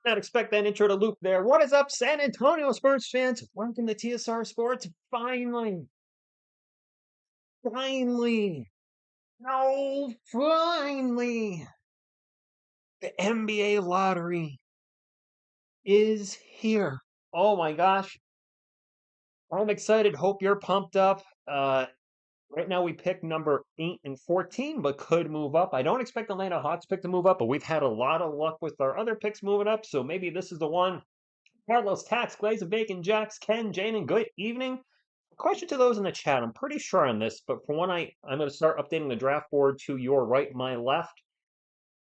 Not expect that intro to loop there. What is up, San Antonio Spurs fans? Welcome to TSR Sports. Finally, no, finally, the NBA lottery is here. Oh my gosh, I'm excited. Hope you're pumped up. Right now we pick number 8 and 14, but could move up. I don't expect the Atlanta Hawks pick to move up, but we've had a lot of luck with our other picks moving up, so maybe this is the one. Carlos, Tax, Glaze of Bacon, Jax, Ken, Jaden, good evening. Question to those in the chat. I'm pretty sure on this, but for one, I'm going to start updating the draft board to your right, my left.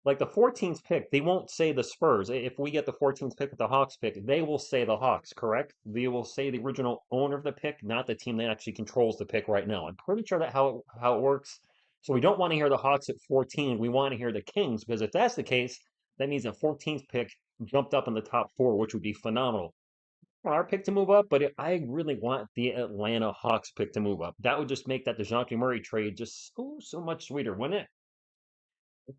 Like the 14th pick, they won't say the Spurs. If we get the 14th pick with the Hawks pick, they will say the Hawks, correct? They will say the original owner of the pick, not the team that actually controls the pick right now. I'm pretty sure that how it works. So we don't want to hear the Hawks at 14. We want to hear the Kings, because if that's the case, that means the 14th pick jumped up in the top 4, which would be phenomenal. Our pick to move up, but I really want the Atlanta Hawks pick to move up. That would just make that DeJounte Murray trade just so much sweeter, wouldn't it?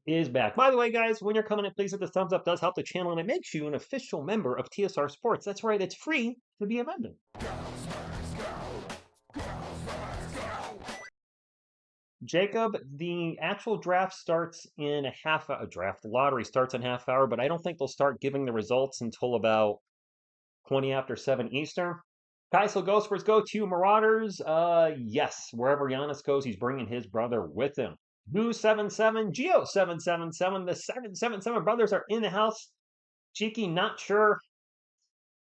Is back. By the way, guys, when you're coming in, please hit the thumbs up. It does help the channel, and it makes you an official member of TSR Sports. That's right, it's free to be a member. Jacob, the actual draft starts in a half hour. Draft lottery starts in half hour, but I don't think they'll start giving the results until about 20 after 7 Eastern. Guys, go Spurs, go to Marauders. Yes, wherever Giannis goes, he's bringing his brother with him. Boo77, Geo777, the 777 brothers are in the house. Cheeky, not sure.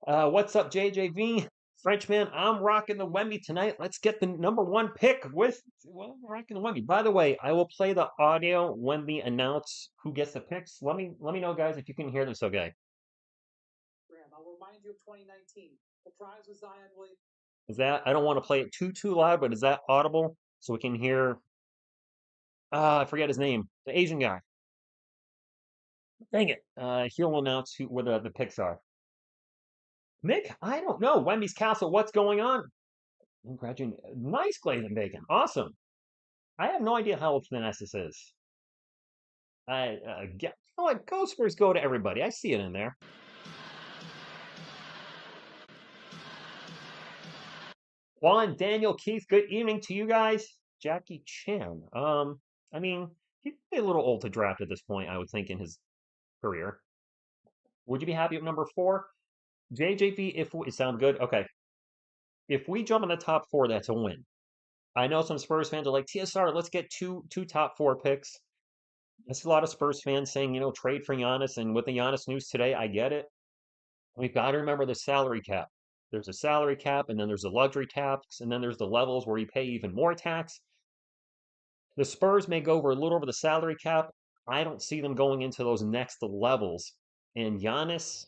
What's up, JJV? Frenchman, I'm rocking the Wemby tonight. Let's get the number 1 pick with, well, rocking the Wemby. By the way, I will play the audio when we announce who gets the picks. Let me know, guys, if you can hear this okay. I'll remind you of 2019. The prize was Zion Williams. Is that, I don't want to play it too loud, but is that audible so we can hear? I forget his name. The Asian guy. Dang it. He'll announce where the picks are. Nick, I don't know. Wemby's Castle, what's going on? Nice glazed bacon. Awesome. I have no idea how finesse this is. You know what? Go Spurs, go to everybody. I see it in there. Juan, Daniel, Keith, good evening to you guys. Jackie Chan. I mean, he'd be a little old to draft at this point, I would think, in his career. Would you be happy with number 4? JJP, if we sound good? Okay. If we jump in the top 4, that's a win. I know some Spurs fans are like, TSR, let's get two top 4 picks. I see a lot of Spurs fans saying, trade for Giannis, and with the Giannis news today, I get it. We've got to remember the salary cap. There's a salary cap, and then there's a luxury tax, and then there's the levels where you pay even more tax. The Spurs may go over a little over the salary cap. I don't see them going into those next levels. And Giannis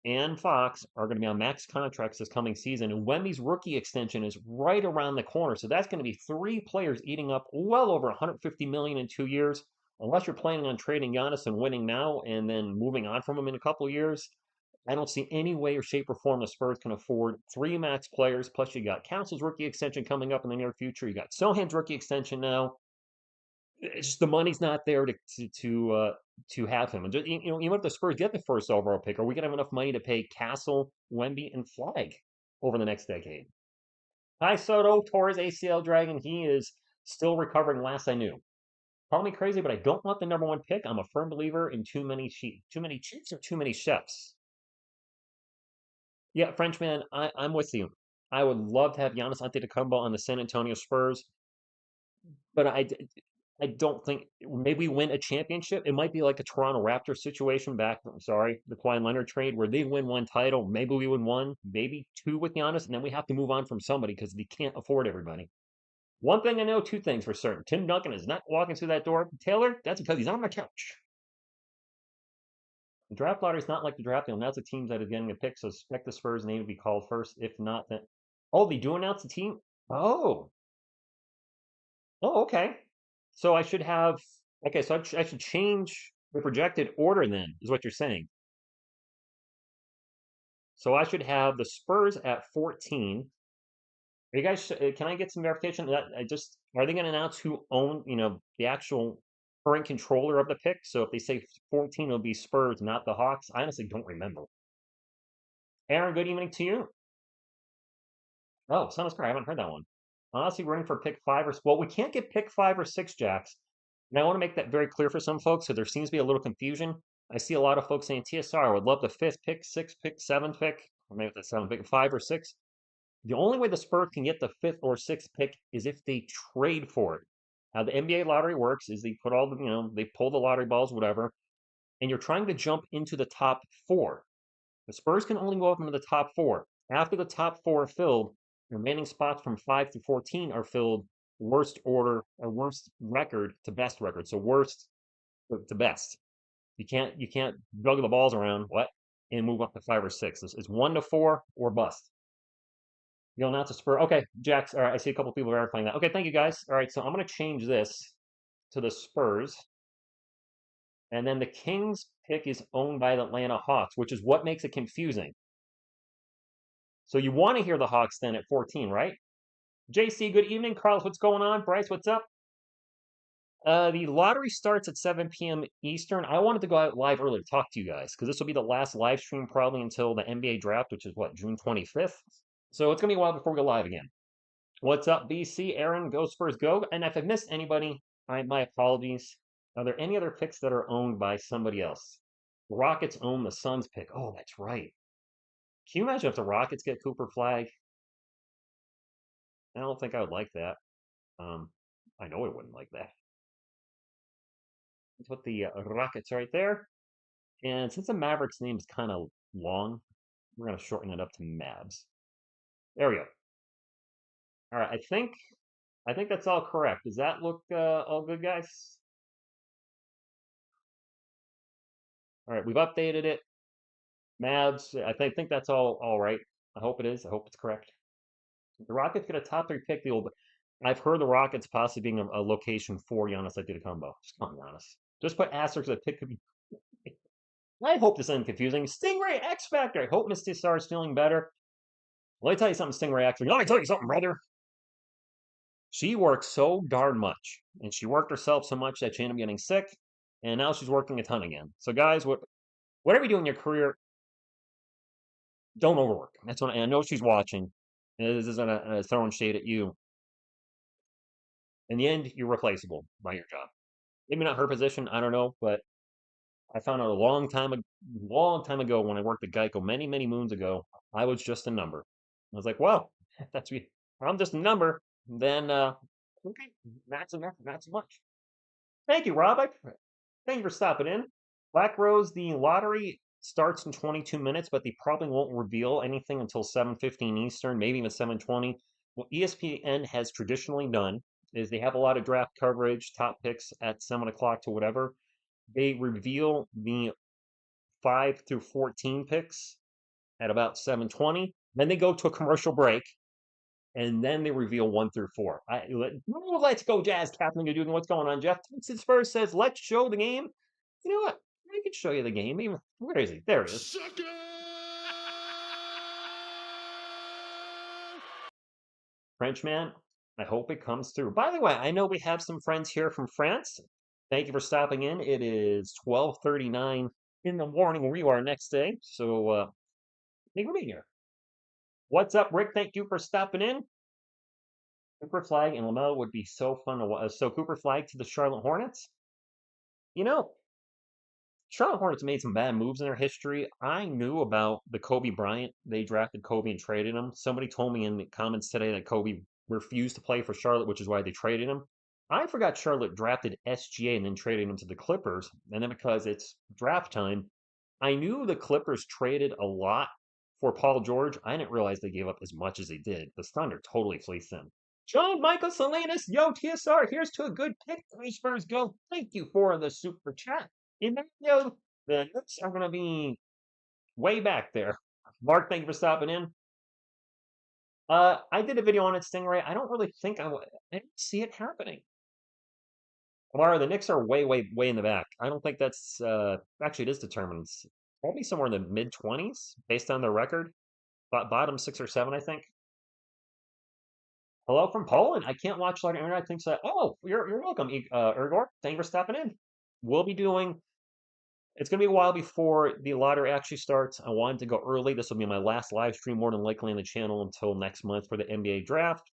and Fox are going to be on max contracts this coming season. And Wemby's rookie extension is right around the corner. So that's going to be 3 players eating up well over $150 million in 2 years. Unless you're planning on trading Giannis and winning now and then moving on from him in a couple of years, I don't see any way or shape or form the Spurs can afford 3 max players. Plus, you got Council's rookie extension coming up in the near future. You got Sohan's rookie extension now. It's just the money's not there to have him. And just, even if the Spurs get the first overall pick, are we gonna have enough money to pay Castle, Wemby, and Flag over the next decade? Hi, Soto, Torres, ACL Dragon. He is still recovering. Last I knew. Call me crazy, but I don't want the number 1 pick. I'm a firm believer in too many chiefs or too many chefs. Yeah, Frenchman, I'm with you. I would love to have Giannis Antetokounmpo on the San Antonio Spurs, but I don't think maybe win a championship. It might be like a Toronto Raptors situation back, the Kawhi Leonard trade where they win 1 title. Maybe we win 1, maybe 2 with Giannis, and then we have to move on from somebody because they can't afford everybody. One thing I know, 2 things for certain. Tim Duncan is not walking through that door. Taylor, that's because he's on the couch. The draft lottery is not like the draft. They'll announce the teams that are getting a pick, so expect the Spurs name to be called first. If not, then... Oh, they do announce the team? Oh. Oh, okay. So I should have... Okay, so I should change the projected order then, is what you're saying. So I should have the Spurs at 14. Are you guys... Can I get some verification? Are they going to announce who owned, the actual current controller of the pick. So if they say 14, it'll be Spurs, not the Hawks. I honestly don't remember. Aaron, good evening to you. Oh, Son of Scar, I haven't heard that one. Honestly, running for pick 5 or well, we can't get pick 5 or 6, Jacks. And I want to make that very clear for some folks, so there seems to be a little confusion. I see a lot of folks saying TSR would love the 5th pick, 6th pick, 7th pick, or maybe the 7th pick, 5 or 6. The only way the Spurs can get the 5th or 6th pick is if they trade for it. How the NBA lottery works is they put all the, they pull the lottery balls, whatever, and you're trying to jump into the top 4. The Spurs can only go up into the top 4. After the top 4 are filled, the remaining spots from 5 to 14 are filled worst order or worst record to best record. So worst to best. You can't juggle the balls around and move up to 5 or 6. It's 1 to 4 or bust. You'll announce a Spur. Okay, Jax. All right, I see a couple people verifying that. Okay, thank you guys. All right, so I'm going to change this to the Spurs. And then the Kings pick is owned by the Atlanta Hawks, which is what makes it confusing. So you want to hear the Hawks then at 14, right? JC, good evening. Carlos, what's going on? Bryce, what's up? The lottery starts at 7 p.m. Eastern. I wanted to go out live early to talk to you guys because this will be the last live stream probably until the NBA draft, which is what, June 25th? So it's going to be a while before we go live again. What's up, BC? Aaron, go Spurs, go. And if I've missed anybody, my apologies. Are there any other picks that are owned by somebody else? The Rockets own the Suns pick. Oh, that's right. Can you imagine if the Rockets get Cooper Flag? I don't think I would like that. I know I wouldn't like that. Let's put the Rockets right there. And since the Mavericks name is kind of long, we're going to shorten it up to Mavs. There we go. All right, I think that's all correct. Does that look all good, guys? All right, we've updated it. Mavs, I think that's all right. I hope it is. I hope it's correct. The Rockets get a top 3 pick. I've heard the Rockets possibly being a location for Giannis Antetokounmpo. Just come on, Giannis. Just put asterisks that pick could be. I hope this isn't confusing. Stingray X Factor. I hope Miss TSR is feeling better. Let me tell you something, Stingray X Factor. Let me tell you something, brother. She worked so darn much, and she worked herself so much that she ended up getting sick, and now she's working a ton again. So, guys, whatever you do in your career, don't overwork. That's what I know she's watching. This isn't throwing shade at you. In the end, you're replaceable by your job. Maybe not her position, I don't know, but I found out a long time ago when I worked at Geico many moons ago, I was just a number. I was like, well, if I'm just a number, then okay, not so much. Thank you, Rob. Thank you for stopping in. Black Rose, the lottery starts in 22 minutes, but they probably won't reveal anything until 7:15 Eastern, maybe even 7:20. What ESPN has traditionally done is they have a lot of draft coverage, top picks at 7 o'clock to whatever. They reveal the 5 through 14 picks at about 7:20. Then they go to a commercial break, and then they reveal 1 through 4. Let's go, Jazz Captain. What's going on, Jeff? Texas Spurs says, let's show the game. You know what? I can show you the game. Even where is he? There it is. Frenchman, I hope it comes through. By the way, I know we have some friends here from France. Thank you for stopping in. It is 12:39 in the morning where you are next day. So thank you for being here. What's up, Rick? Thank you for stopping in. Cooper Flag and LaMelo would be so fun to watch. So Cooper Flag to the Charlotte Hornets. You know, Charlotte Hornets made some bad moves in their history. I knew about the Kobe Bryant. They drafted Kobe and traded him. Somebody told me in the comments today that Kobe refused to play for Charlotte, which is why they traded him. I forgot Charlotte drafted SGA and then traded him to the Clippers. And then because it's draft time, I knew the Clippers traded a lot for Paul George. I didn't realize they gave up as much as they did. The Thunder totally fleeced them. John Michael Salinas, yo, TSR, here's to a good pick. Three Spurs go. Thank you for the super chat. Emilio, the Knicks are going to be way back there. Mark, thank you for stopping in. I did a video on it, Stingray. I don't really think I didn't see it happening. Amara, the Knicks are way in the back. I don't think that's actually it is determined. It's probably somewhere in the mid-20s based on their record. Bottom 6 or 7, I think. Hello from Poland. I can't watch live internet. Thinks that. Oh, you're welcome, Ergor. Thank you for stopping in. We'll be doing. It's gonna be a while before the lottery actually starts. I wanted to go early. This will be my last live stream, more than likely on the channel until next month for the NBA draft.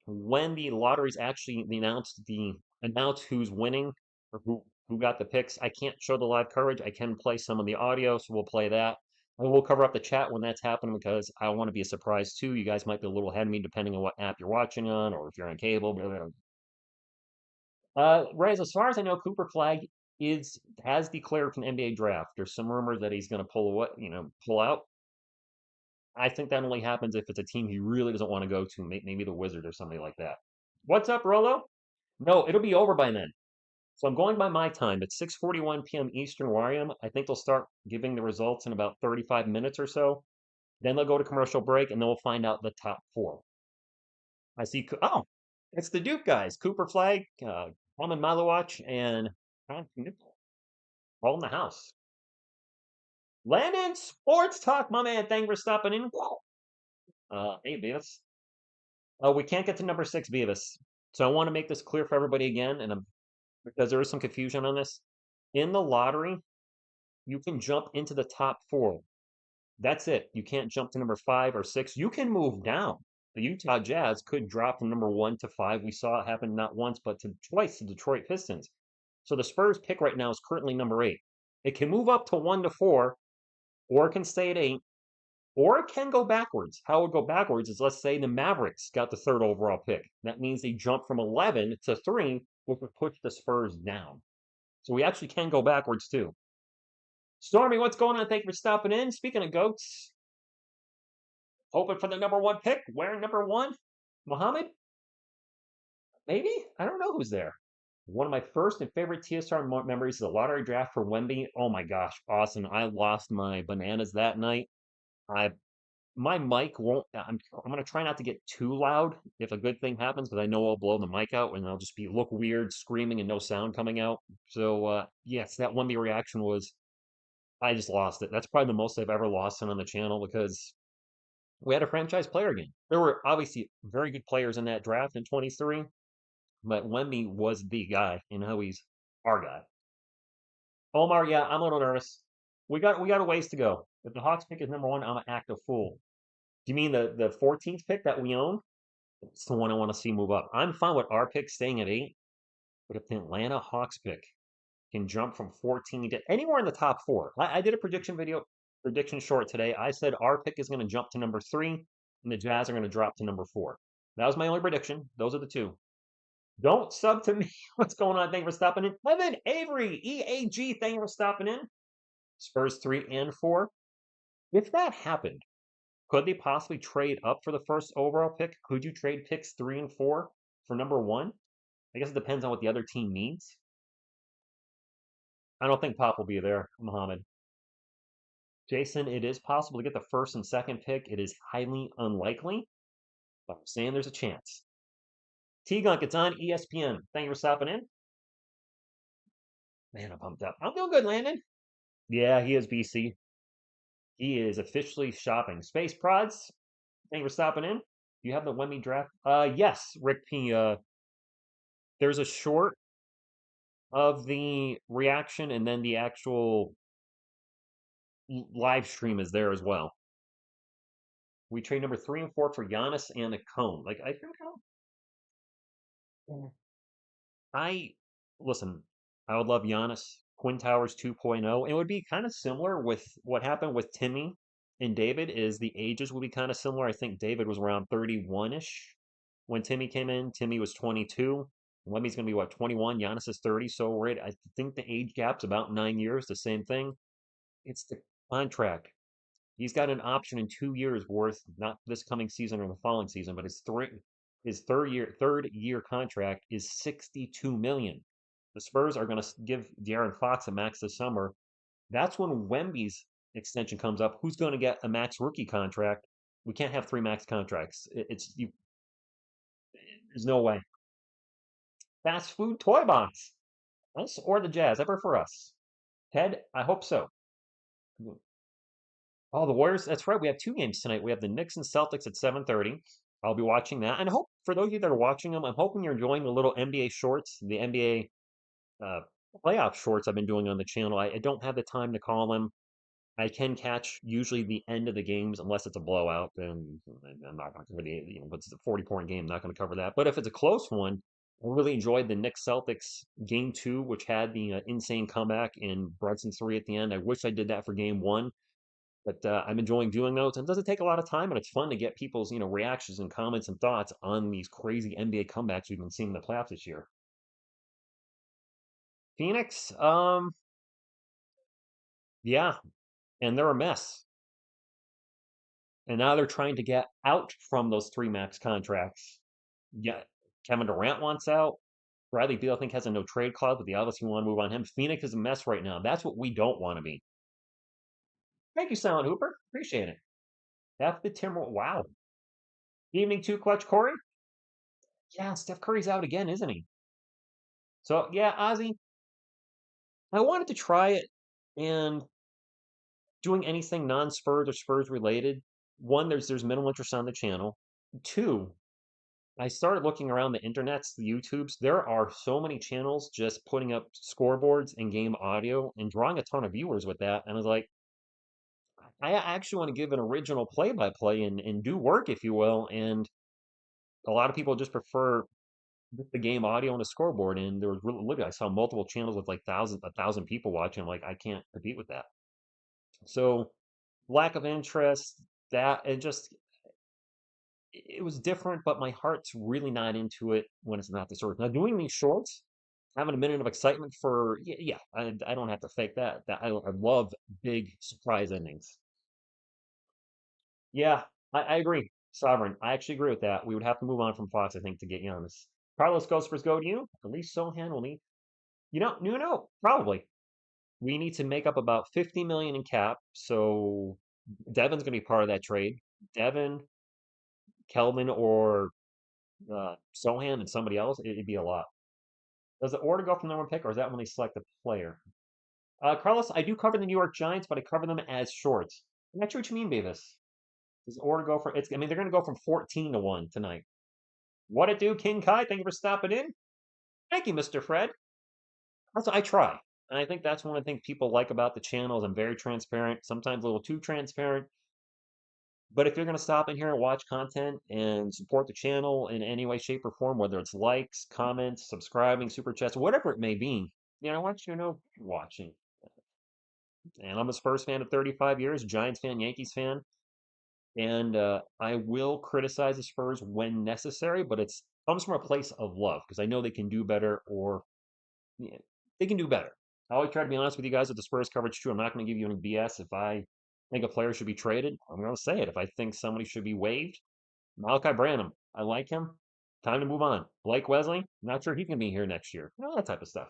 When the lottery's actually announce who's winning or who got the picks. I can't show the live coverage. I can play some of the audio, so we'll play that. And we'll cover up the chat when that's happening because I want to be a surprise too. You guys might be a little ahead of me depending on what app you're watching on or if you're on cable. Reyes, as far as I know, Cooper Flag is has declared for an NBA draft. There's some rumors that he's going to pull out. I think that only happens if it's a team he really doesn't want to go to, maybe the Wizards or somebody like that. What's up, Rolo? No, it'll be over by then. So I'm going by my time. It's 6:41 p.m. Eastern where I am. I think they'll start giving the results in about 35 minutes or so. Then they'll go to commercial break, and then we'll find out the top four. I see. Oh, it's the Duke guys: Cooper Flag, Roman Malowacz, and all in the house. Landon Sports Talk, my man. Thank you for stopping in. Hey, Beavis. Oh, we can't get to number 6, Beavis. So I want to make this clear for everybody again, and because there is some confusion on this. In the lottery, you can jump into the top four. That's it. You can't jump to number 5 or 6. You can move down. The Utah Jazz could drop from number 1 to 5. We saw it happen not once, but twice to Detroit Pistons. So the Spurs pick right now is currently number 8. It can move up to 1 to 4, or it can stay at 8, or it can go backwards. How it would go backwards is, let's say the Mavericks got the 3rd overall pick. That means they jump from 11 to 3, which would push the Spurs down. So we actually can go backwards too. Stormy, what's going on? Thank you for stopping in. Speaking of goats, hoping for the number 1 pick. Wearing number 1, Muhammad? Maybe? I don't know who's there. One of my first and favorite TSR memories is the lottery draft for Wemby. Oh my gosh, awesome. I lost my bananas that night. I My mic won't. I'm gonna try not to get too loud if a good thing happens, because I know I'll blow the mic out and I'll just look weird, screaming and no sound coming out. So yes, that Wemby reaction was. I just lost it. That's probably the most I've ever lost on the channel because we had a franchise player again. There were obviously very good players in that draft in 23, but Wemby was the guy, and now he's our guy. Omar, yeah, I'm a little nervous. We got a ways to go. If the Hawks pick is number 1, I'm gonna act a fool. Do you mean the 14th pick that we own? It's the one I want to see move up. I'm fine with our pick staying at 8, but if the Atlanta Hawks pick can jump from 14 to anywhere in the top 4, I did a prediction short today. I said our pick is going to jump to number 3, and the Jazz are going to drop to number 4. That was my only prediction. Those are the two. Don't sub to me. What's going on? Thank you for stopping in. Evan Avery, EAG, thank you for stopping in. Spurs 3 and 4. If that happened, could they possibly trade up for the first overall pick? Could you trade picks 3 and 4 for number 1? I guess it depends on what the other team needs. I don't think Pop will be there, Mohammed. Jason, it is possible to get the first and second pick. It is highly unlikely, but I'm saying there's a chance. T-Gunk, it's on ESPN. Thank you for stopping in. Man, I'm pumped up. I'm doing good, Landon. Yeah, he is BC. He is officially shopping. Space Prods, thank you for stopping in. You have the Wemmy draft? Yes, Rick P. There's a short of the reaction, and then the actual live stream is there as well. We trade number 3 and 4 for Giannis and a cone. Like, I think I listen. I would love Giannis, Quinn Towers 2.0. It would be kind of similar with what happened with Timmy and David. Is the ages would be kind of similar. I think David was around 31ish when Timmy came in. Timmy was 22. Wemmy's gonna be what, 21? Giannis is 30. So right, I think the age gap's about 9 years. The same thing. It's the contract. He's got an option in 2 years worth, not this coming season or the following season, but his third year contract is 62 million. The Spurs are going to give De'Aaron Fox a max this summer. That's when Wemby's extension comes up. Who's going to get a max rookie contract? We can't have 3 max contracts. There's no way. Fast food toy box. Us or the Jazz, ever for us. Ted, I hope so. Oh, the Warriors. That's right. We have 2 games tonight. We have the Knicks and Celtics at 7:30. I'll be watching that, and I hope for those of you that are watching them, I'm hoping you're enjoying the little NBA shorts, the NBA playoff shorts I've been doing on the channel. I don't have the time to call them. I can catch usually the end of the games unless it's a blowout. Then I'm not going to cover if it's a 40-point game, I'm not going to cover that. But if it's a close one, I really enjoyed the Knicks Celtics game two, which had the insane comeback in Brunson three at the end. I wish I did that for game one, but I'm enjoying doing those. And it doesn't take a lot of time, and it's fun to get people's reactions and comments and thoughts on these crazy NBA comebacks we've been seeing in the playoffs this year. Phoenix, yeah, and they're a mess. And now they're trying to get out from those three max contracts. Yeah, Kevin Durant wants out. Bradley Beal, I think, has a no trade clause, but the obviously want to move on him. Phoenix is a mess right now. That's what we don't want to be. Thank you, Silent Hooper. Appreciate it. F the Timber. Wow. Evening two clutch, Corey. Yeah, Steph Curry's out again, isn't he? So yeah, Ozzy, I wanted to try it, and doing anything non-Spurs or Spurs related. One, there's minimal interest on the channel. Two, I started looking around the internets, the YouTubes. There are so many channels just putting up scoreboards and game audio and drawing a ton of viewers with that. And I was like, I actually want to give an original play-by-play and do work, if you will. And a lot of people just prefer the game audio on a scoreboard. And there was literally, I saw multiple channels with like a thousand people watching. I'm like, I can't compete with that. So lack of interest, that and just it was different, but my heart's really not into it when it's not the shorts. Now, doing these shorts, having a minute of excitement for, yeah, I don't have to fake that. I love big surprise endings. Yeah, I agree. Sovereign, I actually agree with that. We would have to move on from Fox, I think, to get Giannis. Carlos Gospers go to you. At least Sohan will need. No, probably. We need to make up about 50 million in cap. So Devin's going to be part of that trade. Devin, Kelvin, or Sohan and somebody else, it'd be a lot. Does the order go from number one pick, or is that when they select the player? Carlos, I do cover the New York Giants, but I cover them as shorts. I'm not sure what you mean, Beavis. Does the order go for it's? I mean, they're going to go from 14 to one tonight. What it do, King Kai? Thank you for stopping in. Thank you, Mr. Fred. That's what I try, and I think that's one of the things people like about the channel is I'm very transparent, sometimes a little too transparent. But if you're going to stop in here and watch content and support the channel in any way, shape, or form, whether it's likes, comments, subscribing, super chats, whatever it may be, I want you to know you're watching. And I'm a Spurs fan of 35 years, Giants fan, Yankees fan, and I will criticize the Spurs when necessary, but it comes from a place of love because I know they can do better, or yeah, they can do better. I always try to be honest with you guys with the Spurs coverage too. I'm not going to give you any BS. If I think a player should be traded, I'm going to say it. If I think somebody should be waived, Malachi Branham, I like him. Time to move on. Blake Wesley, not sure he can be here next year. That type of stuff.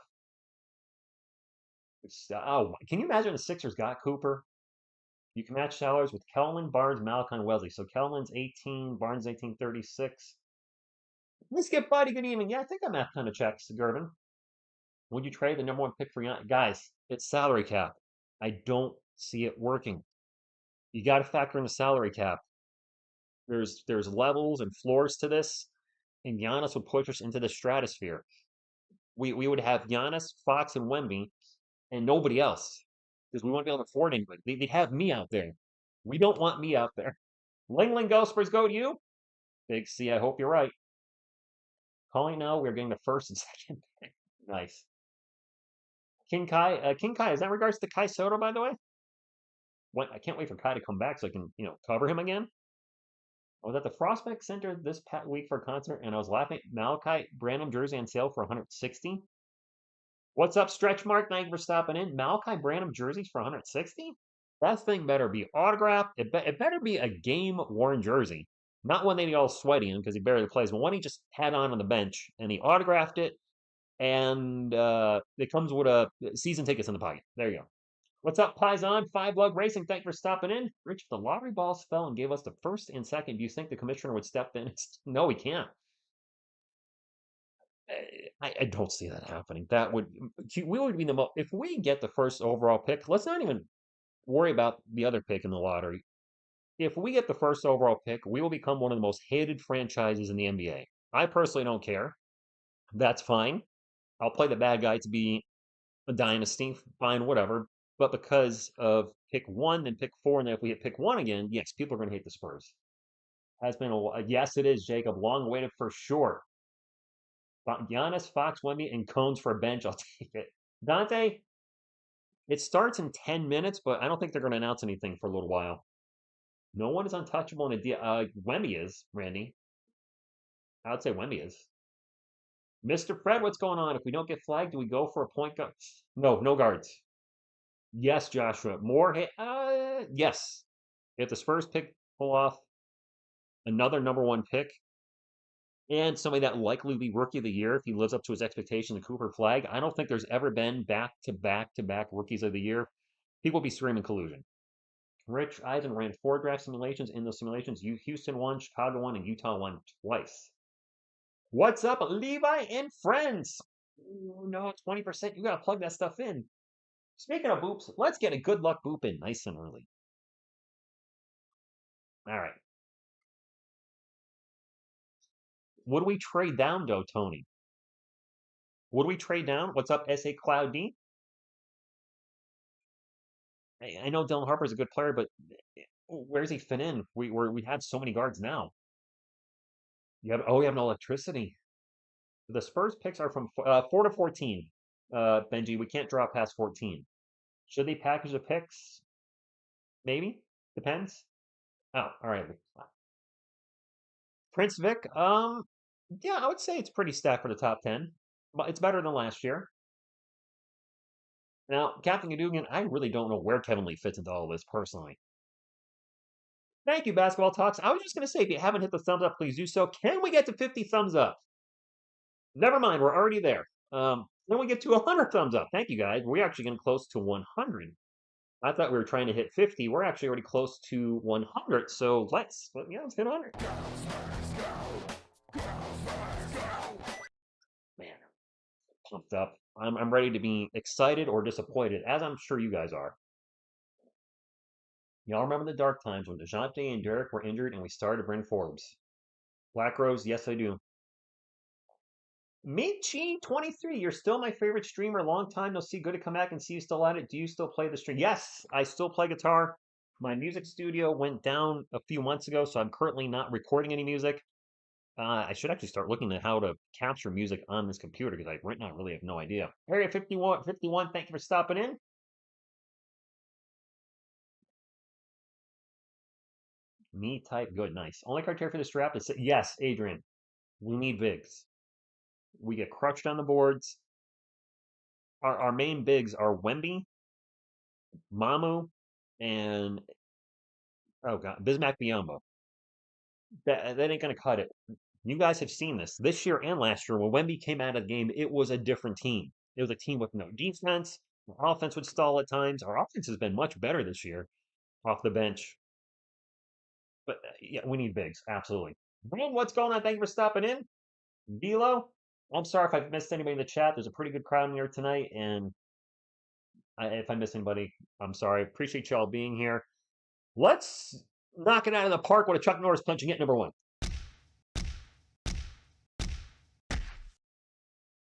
Oh, can you imagine the Sixers got Cooper? You can match salaries with Kelman, Barnes, Malachi, and Wesley. So Kelman's 18, Barnes 1836. Let's get Buddy. Good evening. Yeah, I think I'm at kind of checks, Gervin. Would you trade the number one pick for guys? It's salary cap. I don't see it working. You got to factor in the salary cap. There's levels and floors to this, and Giannis would push us into the stratosphere. We would have Giannis, Fox, and Wemby, and nobody else because we wouldn't be able to afford anybody. They'd have me out there. We don't want me out there. Ling Ling Gospers go to you. Big C, I hope you're right. Calling now, we're getting the first and second pick. Nice. King Kai, is that in regards to Kai Soto, by the way? I can't wait for Kai to come back so I can, cover him again. I was at the Prospect Center this week for a concert, and I was laughing at Malachi Branham jersey on sale for 160. What's up, Stretch Mark? Thank you for stopping in. Malachi Branham jerseys for 160? That thing better be autographed. It better be a game-worn jersey. Not one that he all sweaty in because he barely plays, but one he just had on the bench, and he autographed it, and it comes with a season tickets in the pocket. There you go. What's up, Paisan? Five Lug Racing, thank you for stopping in. Rich, the lottery balls fell and gave us the first and second. Do you think the commissioner would step in? No, he can't. I don't see that happening. That would we would be the most if we get the first overall pick. Let's not even worry about the other pick in the lottery. If we get the first overall pick, we will become one of the most hated franchises in the NBA. I personally don't care. That's fine. I'll play the bad guy to be a dynasty, fine, whatever. But because of pick one, then pick four, and then if we hit pick one again, yes, people are going to hate the Spurs. Has been yes, it is, Jacob. Long awaited for sure. Giannis, Fox, Wemby, and Cones for a bench. I'll take it. Dante, it starts in 10 minutes, but I don't think they're going to announce anything for a little while. No one is untouchable in a deal. Wemby is, Randy. I would say Wemby is. Mr. Fred, what's going on? If we don't get flagged, do we go for a point guard? No, no guards. Yes, Joshua. More hit. Yes. If the Spurs pull off another number one pick and somebody that likely be rookie of the year if he lives up to his expectation, the Cooper Flag, I don't think there's ever been back to back to back rookies of the year. People be screaming collusion. Rich Eisen ran 4 draft simulations. In those simulations, Houston won, Chicago won, and Utah won twice. What's up, Levi and friends? Ooh, no, 20%. You got to plug that stuff in. Speaking of boops, let's get a good luck boop in nice and early. All right. Would we trade down, though, Tony? Would we trade down? What's up, SA Cloud D? I know Dylan Harper's a good player, but where does he fit in? We have so many guards now. We have no electricity. The Spurs picks are from 4 to 14. Benji, we can't drop past 14. Should they package the picks? Maybe. Depends. Oh, all right. Prince Vic, yeah, I would say it's pretty stacked for the top 10. But it's better than last year. Now, Captain Gadugan, I really don't know where Kevin Lee fits into all this personally. Thank you, Basketball Talks. I was just going to say, if you haven't hit the thumbs up, please do so. Can we get to 50 thumbs up? Never mind, we're already there. Then we get to 100 thumbs up. Thank you, guys. We're actually getting close to 100. I thought we were trying to hit 50. We're actually already close to 100. So let's hit 100. Man, pumped up. I'm ready to be excited or disappointed, as I'm sure you guys are. Y'all remember the dark times when DeJounte and Derek were injured and we started Bryn Forbes. Black Rose, yes, I do. Michi23, you're still my favorite streamer. Long time no see. Good to come back and see you still at it. Do you still play the stream? Yes, I still play guitar. My music studio went down a few months ago, so I'm currently not recording any music. I should actually start looking at how to capture music on this computer because right now I really have no idea. Area 51, thank you for stopping in. Me type good, nice. Only criteria for this draft is yes, Adrian. We need bigs. We get crushed on the boards. Our main bigs are Wemby, Mamu, and oh god, Bismack Biyombo. That ain't gonna cut it. You guys have seen this year and last year. When Wemby came out of the game, it was a different team. It was a team with no defense. Our offense would stall at times. Our offense has been much better this year off the bench. But yeah, we need bigs, absolutely. Brian, what's going on? Thank you for stopping in. Velo, I'm sorry if I've missed anybody in the chat. There's a pretty good crowd in here tonight, and if I miss anybody, I'm sorry. Appreciate y'all being here. Let's knock it out of the park with a Chuck Norris punch and get number one.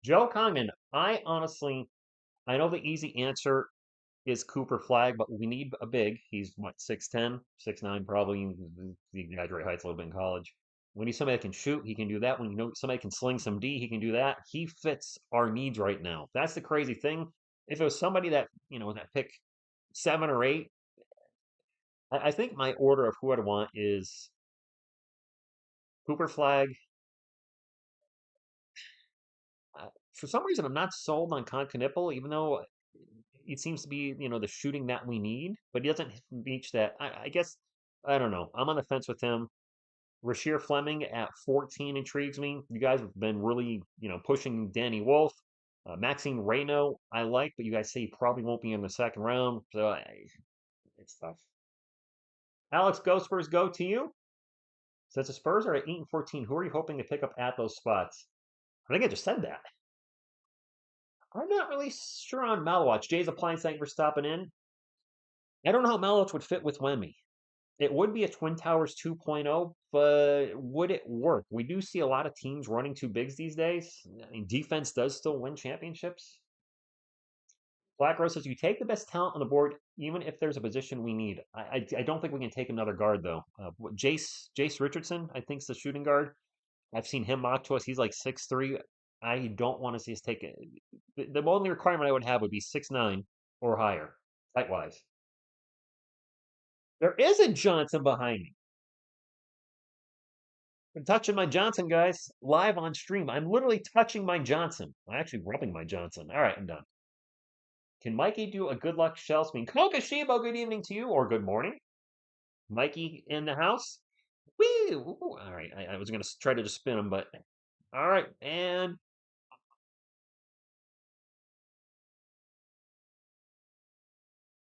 Joe Congdon, I I know the easy answer is Cooper Flag, but we need a big. He's what, 6'10", 6'9", probably. He exaggerate heights a little bit in college. We need somebody that can shoot. He can do that. When you know somebody can sling some D, he can do that. He fits our needs right now. That's the crazy thing. If it was somebody that, that pick 7 or 8, I think my order of who I'd want is Cooper Flag. For some reason, I'm not sold on Concanippel, even though it seems to be, the shooting that we need, but he doesn't reach that. I guess, I don't know. I'm on the fence with him. Rasheer Fleming at 14 intrigues me. You guys have been really, pushing Danny Wolf. Maxine Reyno, I like, but you guys say he probably won't be in the second round, so it's tough. Alex, go Spurs, go to you. Since the Spurs are at 8 and 14, who are you hoping to pick up at those spots? I think I just said that. I'm not really sure on Malwatch. Jay's Appliance, thank you for stopping in. I don't know how Malwatch would fit with Wemby. It would be a Twin Towers 2.0, but would it work? We do see a lot of teams running two bigs these days. I mean, defense does still win championships. Black Rose says you take the best talent on the board, even if there's a position we need. I don't think we can take another guard though. Jace Richardson, I think, is the shooting guard. I've seen him mock to us. He's like 6'3". I don't want to see us take it. The only requirement I would have would be 6'9" or higher, height wise. There is a Johnson behind me. I'm touching my Johnson, guys, live on stream. I'm literally touching my Johnson. I'm actually rubbing my Johnson. All right, I'm done. Can Mikey do a good luck shell spin? Kokashibo, good evening to you, or good morning. Mikey in the house. Woo! All right, I was going to try to just spin him, but all right, and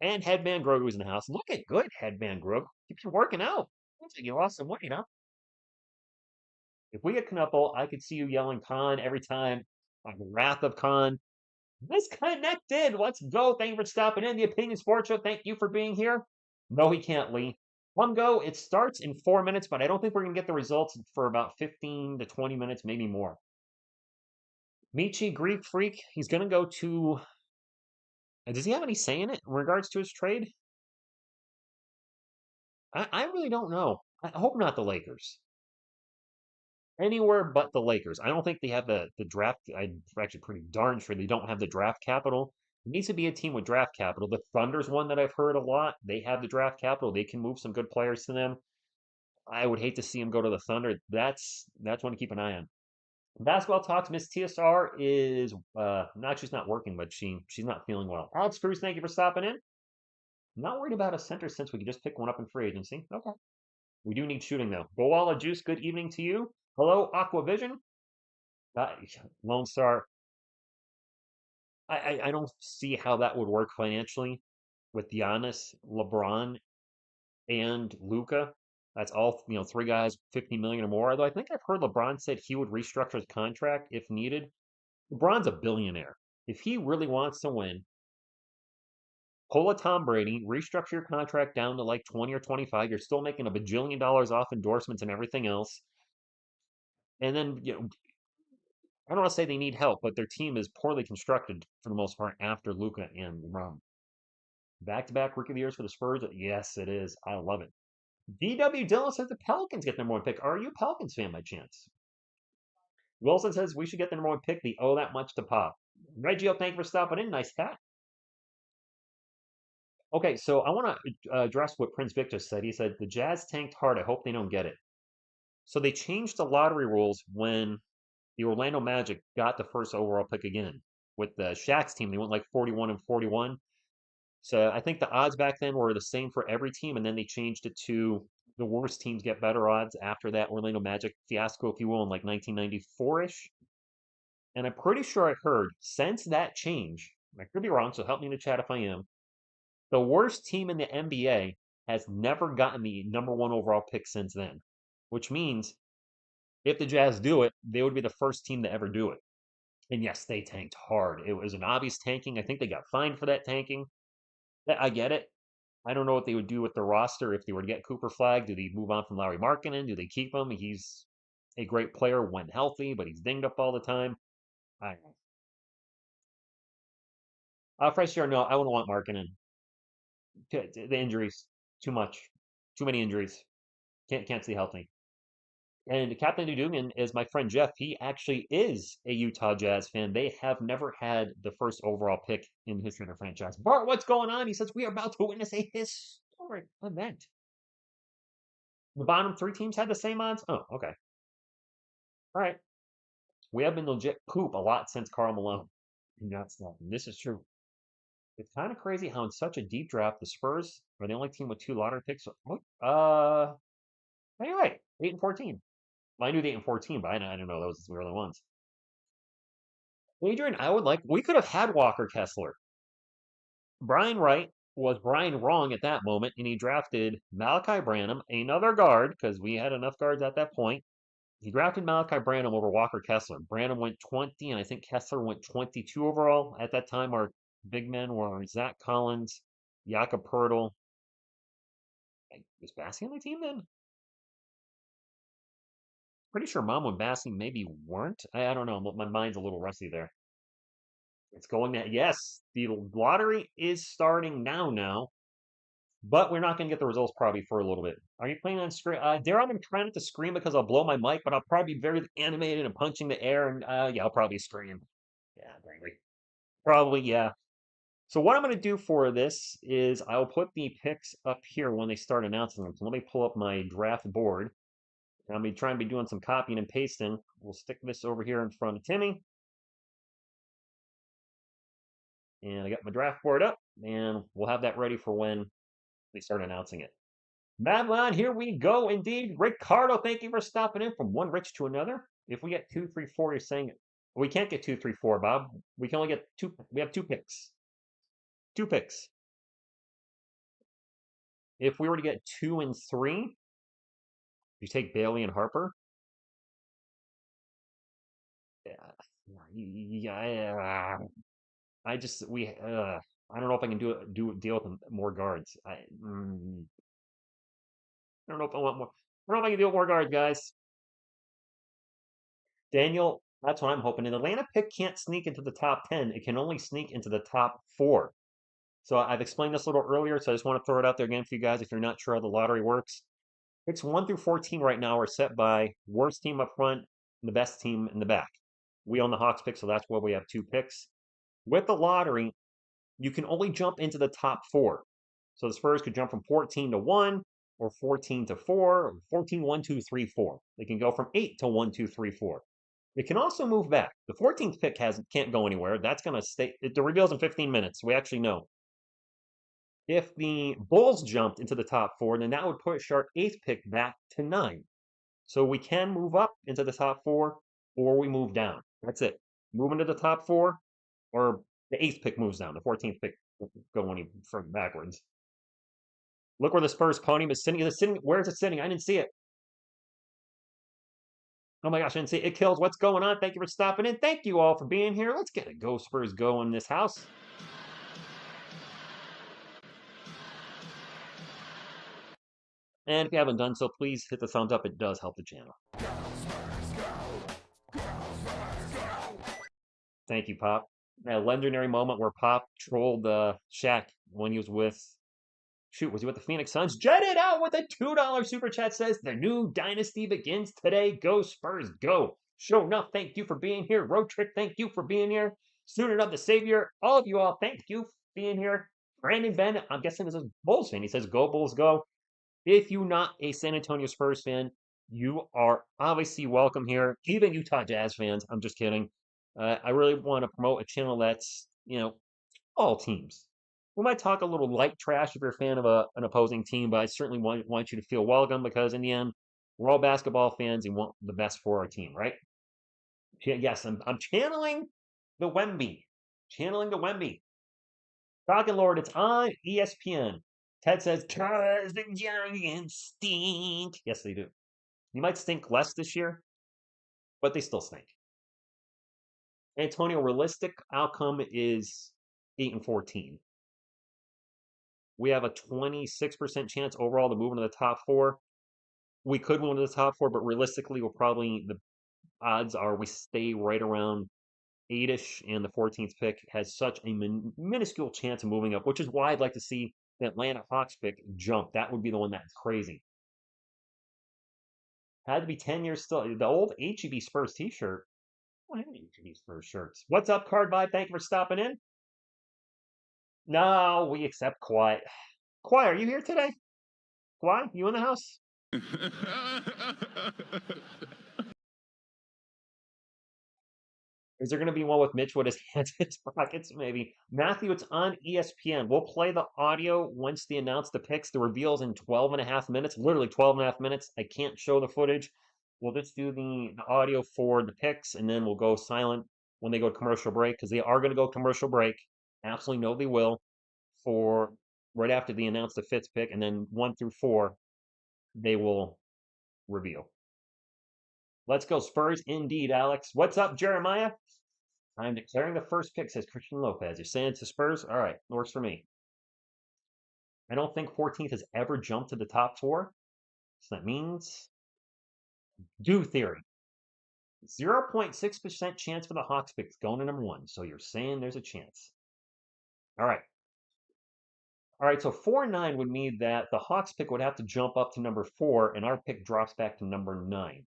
Headband Grogu's in the house. Look at good Headband Grogu. Keeps working out. Looks like you lost some weight, huh? If we get Knuckle, I could see you yelling Khan every time. Like Wrath of Khan. Disconnected. Let's go. Thank you for stopping in. The Opinion Sports Show. Thank you for being here. No, he can't, Lee. One go. It starts in 4 minutes, but I don't think we're going to get the results for about 15 to 20 minutes, maybe more. Michi, Greek Freak, he's going to go to. Does he have any say in it in regards to his trade? I really don't know. I hope not the Lakers. Anywhere but the Lakers. I don't think they have the draft. I'm actually pretty darn sure they don't have the draft capital. It needs to be a team with draft capital. The Thunder's one that I've heard a lot. They have the draft capital. They can move some good players to them. I would hate to see him go to the Thunder. That's one to keep an eye on. Basketball talks. Miss TSR is not she's not working, but she's not feeling well. Alex Cruz, thank you for stopping in. Not worried about a center since we can just pick one up in free agency. Okay. We do need shooting though. Goala Juice, good evening to you. Hello, Aquavision. Uh, Lone Star. I don't see how that would work financially with Giannis, LeBron, and Luca. That's all, three guys, 50 million or more. Although I think I've heard LeBron said he would restructure his contract if needed. LeBron's a billionaire. If he really wants to win, pull a Tom Brady, restructure your contract down to like 20 or 25. You're still making a bajillion dollars off endorsements and everything else. And then, I don't want to say they need help, but their team is poorly constructed for the most part after Luca and LeBron. Back-to-back Rookie of the Years for the Spurs? Yes, it is. I love it. DW Dillon says the Pelicans get the number one pick. Are you a Pelicans fan by chance? Wilson says we should get the number one pick. They owe that much to Pop. Reggio, thank you for stopping in. Nice hat. Okay, so I want to address what Prince Victor said. He said the Jazz tanked hard. I hope they don't get it. So they changed the lottery rules when the Orlando Magic got the first overall pick again. With the Shaq's team, they went like 41 and 41. So I think the odds back then were the same for every team, and then they changed it to the worst teams get better odds after that Orlando Magic fiasco, if you will, in like 1994-ish. And I'm pretty sure I heard since that change, I could be wrong, so help me in the chat if I am, the worst team in the NBA has never gotten the number one overall pick since then, which means if the Jazz do it, they would be the first team to ever do it. And yes, they tanked hard. It was an obvious tanking. I think they got fined for that tanking. I get it. I don't know what they would do with the roster if they were to get Cooper Flag. Do they move on from Larry Markkinen? Do they keep him? He's a great player when healthy, but he's dinged up all the time. I don't know. Fresh year, no, I wouldn't want Markkinen. The injuries, too much, too many injuries. Can't stay healthy. And Captain Dudugan is my friend Jeff. He actually is a Utah Jazz fan. They have never had the first overall pick in the history of their franchise. Bart, what's going on? He says we are about to witness a historic event. The bottom three teams had the same odds? Oh, okay. All right. We have been legit poop a lot since Karl Malone. That's not. This is true. It's kind of crazy how in such a deep draft, the Spurs are the only team with two lottery picks. You're right. 8 and 14. Well, I knew the 8 and 14, but I didn't know those were the early ones. Adrian, we could have had Walker Kessler. Brian Wright was Brian wrong at that moment, and he drafted Malachi Branham, another guard, because we had enough guards at that point. He drafted Malachi Branham over Walker Kessler. Branham went 20, and I think Kessler went 22 overall. At that time, our big men were Zach Collins, Jakob Pertl, Was Bassie on my team then? Pretty sure Mom and Bassie maybe weren't. I don't know. My mind's a little rusty there. It's going that yes, the lottery is starting now, but we're not going to get the results probably for a little bit. Are you planning on scream? Daryl, I'm trying not to scream because I'll blow my mic, but I'll probably be very animated and punching the air, and yeah, I'll probably scream. Yeah, I'm angry. Probably, yeah. So what I'm going to do for this is I'll put the picks up here when they start announcing them. So let me pull up my draft board. I'll be trying to be doing some copying and pasting. We'll stick this over here in front of Timmy. And I got my draft board up, and we'll have that ready for when they start announcing it. Babylon, here we go. Indeed, Ricardo, thank you for stopping in from one rich to another. If we get 2, 3, 4, you're saying we can't get 2, 3, 4, Bob. We can only get two. We have 2 picks. 2 picks. If we were to get 2 and 3, you take Bailey and Harper. Yeah, I just we. I don't know if I can do deal with more guards. I don't know if I want more. I don't know if I can deal with more guards, guys. Daniel, that's what I'm hoping. An Atlanta pick can't sneak into the top 10. It can only sneak into the top 4. So I've explained this a little earlier, so I just want to throw it out there again for you guys if you're not sure how the lottery works. Picks 1 through 14 right now are set by worst team up front and the best team in the back. We own the Hawks pick, so that's why we have 2 picks. With the lottery, you can only jump into the top 4. So the Spurs could jump from 14 to 1, or 14 to 4, or 14, 1, 2, 3, 4. They can go from 8 to 1, 2, 3, 4. It can also move back. The 14th pick can't go anywhere. That's going to stay. The reveal's in 15 minutes. We actually know. If the Bulls jumped into the top 4, then that would push our 8th pick back to 9. So we can move up into the top 4, or we move down. That's it. Move into the top 4, or the 8th pick moves down. The 14th pick go any further backwards. Look where the Spurs podium is sitting. Is it sitting? Where is it sitting? I didn't see it. Oh my gosh, I didn't see it. It kills. What's going on? Thank you for stopping in. Thank you all for being here. Let's get a Go Spurs Go in this house. And if you haven't done so, please hit the thumbs up. It does help the channel. Thank you, Pop. A legendary moment where Pop trolled Shaq when he was with was he with the Phoenix Suns? Jetted out with a $2 super chat says the new dynasty begins today. Go Spurs, go. Show enough, thank you for being here. Road Trick, thank you for being here. Student of the Savior, all of you all, thank you for being here. Brandon Bennett, I'm guessing this is Bulls fan. He says, go Bulls, go. If you're not a San Antonio Spurs fan, you are obviously welcome here. Even Utah Jazz fans, I'm just kidding. I really want to promote a channel that's, all teams. We might talk a little light trash if you're a fan of an opposing team, but I certainly want you to feel welcome because in the end, we're all basketball fans and want the best for our team, right? Yes, I'm channeling the Wemby. Channeling the Wemby. Talking Lord, it's on ESPN. Ted says, cause the Giants stink. Yes, they do. You might stink less this year, but they still stink. Antonio, realistic outcome is 8 and 14. We have a 26% chance overall to move into the top 4. We could move into the top 4, but realistically, the odds are we stay right around 8ish, and the 14th pick has such a minuscule chance of moving up, which is why I'd like to see the Atlanta Hawks pick jump. That would be the one that's crazy. Had to be 10 years still. The old HEB Spurs t-shirt. I have HEB Spurs shirts. What's up, Card Vibe? Thank you for stopping in. No, we accept Quiet. Quiet, are you here today? Quiet, you in the house? Is there going to be one with Mitch with his hands in his pockets? Maybe. Matthew, it's on ESPN. We'll play the audio once they announce the picks. The reveal's in 12 and a half minutes, literally 12 and a half minutes. I can't show the footage. We'll just do the audio for the picks, and then we'll go silent when they go to commercial break, because they are going to go commercial break. Absolutely know they will for right after they announce the 5th pick, and then 1 through 4, they will reveal. Let's go Spurs indeed, Alex. What's up, Jeremiah? I'm declaring the first pick, says Christian Lopez. You're saying it's the Spurs? All right, works for me. I don't think 14th has ever jumped to the top 4. So that means do theory. 0.6% chance for the Hawks pick going to number 1. So you're saying there's a chance. All right. All right, so 4-9 would mean that the Hawks pick would have to jump up to number 4, and our pick drops back to number 9.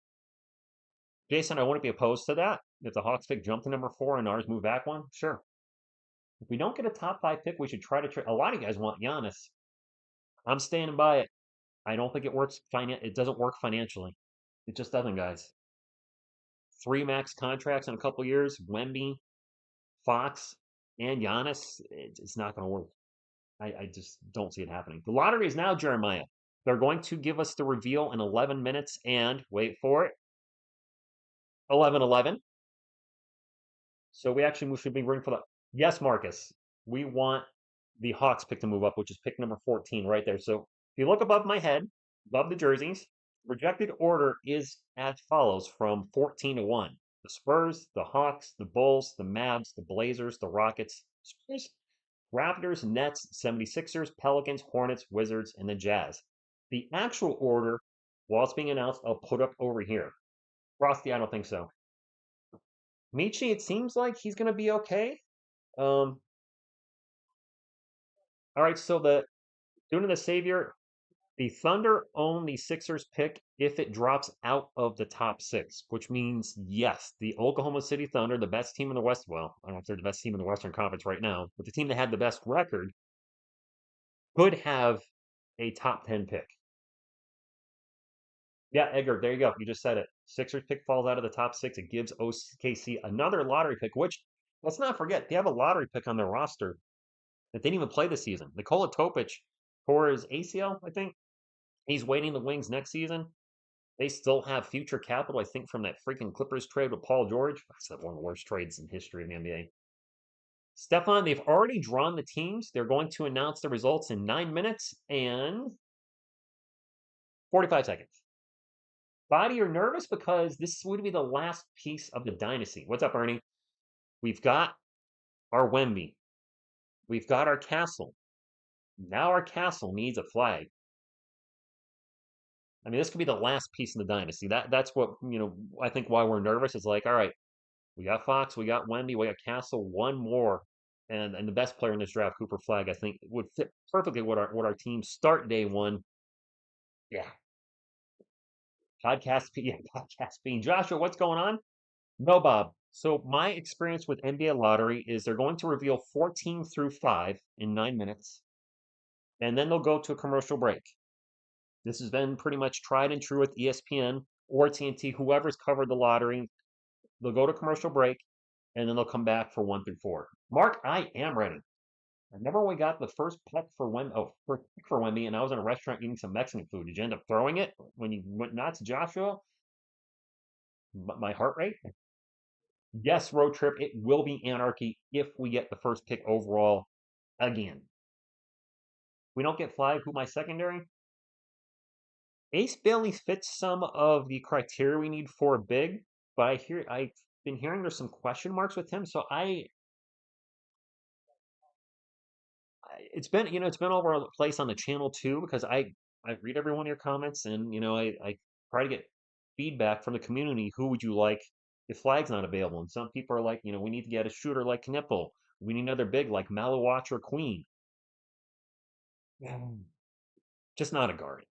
Jason, I wouldn't be opposed to that. If the Hawks pick jump to number 4 and ours move back 1, sure. If we don't get a top 5 pick, we should try to trade. A lot of you guys want Giannis. I'm standing by it. I don't think it works. It doesn't work financially. It just doesn't, guys. 3 max contracts in a couple years. Wemby, Fox, and Giannis. It's not going to work. I just don't see it happening. The lottery is now, Jeremiah. They're going to give us the reveal in 11 minutes and, wait for it, 11:11. So we actually should be ring for the. Yes, Marcus. We want the Hawks pick to move up, which is pick number 14 right there. So if you look above my head, above the jerseys, projected order is as follows from 14 to 1. The Spurs, the Hawks, the Bulls, the Mavs, the Blazers, the Rockets, Spurs, Raptors, Nets, 76ers, Pelicans, Hornets, Wizards, and the Jazz. The actual order, while it's being announced, I'll put up over here. Frosty, I don't think so. Michi, it seems like he's going to be okay. All right, so the Dune of the Savior, the Thunder own the Sixers pick if it drops out of the top 6, which means, yes, the Oklahoma City Thunder, the best team in the West, well, I don't know if they're the best team in the Western Conference right now, but the team that had the best record could have a top 10 pick. Yeah, Edgar, there you go. You just said it. Sixers pick falls out of the top 6. It gives OKC another lottery pick, which, let's not forget, they have a lottery pick on their roster that didn't even play this season. Nikola Topic tore his ACL, I think. He's waiting the wings next season. They still have future capital, I think, from that freaking Clippers trade with Paul George. That's one of the worst trades in history of the NBA. Stefan, they've already drawn the teams. They're going to announce the results in 9 minutes and 45 seconds. Body, you're nervous because this would be the last piece of the dynasty. What's up, Ernie? We've got our Wemby. We've got our castle. Now our castle needs a flag. I mean, this could be the last piece in the dynasty. That's what, I think why we're nervous is like, all right, we got Fox, we got Wemby, we got Castle, one more. And the best player in this draft, Cooper Flag, I think would fit perfectly what our team start day 1. Yeah. Podcast being Joshua, what's going on? No, Bob. So my experience with NBA lottery is they're going to reveal 14 through 5 in 9 minutes, and then they'll go to a commercial break. This has been pretty much tried and true with ESPN or TNT, whoever's covered the lottery. They'll go to commercial break, and then they'll come back for 1 through 4. Mark, I am ready. I remember when we got the first pick for Wemby, and I was in a restaurant eating some Mexican food. Did you end up throwing it when you went nuts, Joshua? My heart rate? Yes, road trip. It will be anarchy if we get the first pick overall again. We don't get Flag, who my secondary? Ace Bailey fits some of the criteria we need for a big, but I've been hearing there's some question marks with him. So it's been all over the place on the channel too, because I read every one of your comments, and I try to get feedback from the community. Who would you like if Flag's not available? And some people are like, we need to get a shooter like Knipple. We need another big like Malawatch or Queen. Just not a guard.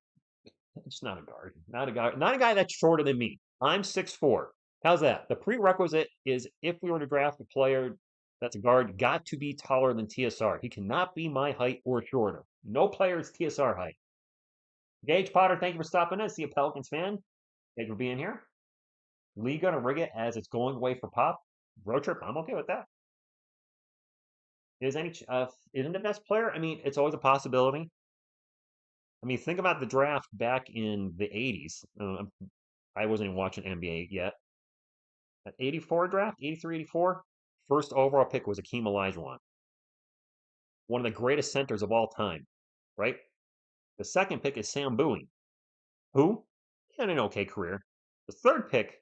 Just not a guard. Not a guy. Not a guy that's shorter than me. I'm 6'4". How's that? The prerequisite is if we were to draft a player that's a guard, got to be taller than TSR. He cannot be my height or shorter. No player is TSR height. Gage Potter, thank you for stopping in. See a Pelicans fan. Thank you for being here. Lee gonna rig it as it's going away for Pop. Road trip, I'm okay with that. Isn't the best player? I mean, it's always a possibility. I mean, think about the draft back in the 80s. I wasn't even watching NBA yet. That 84 draft, 83, 84, first overall pick was Akeem Olajuwon. One of the greatest centers of all time, right? The second pick is Sam Bowie, who had an okay career. The third pick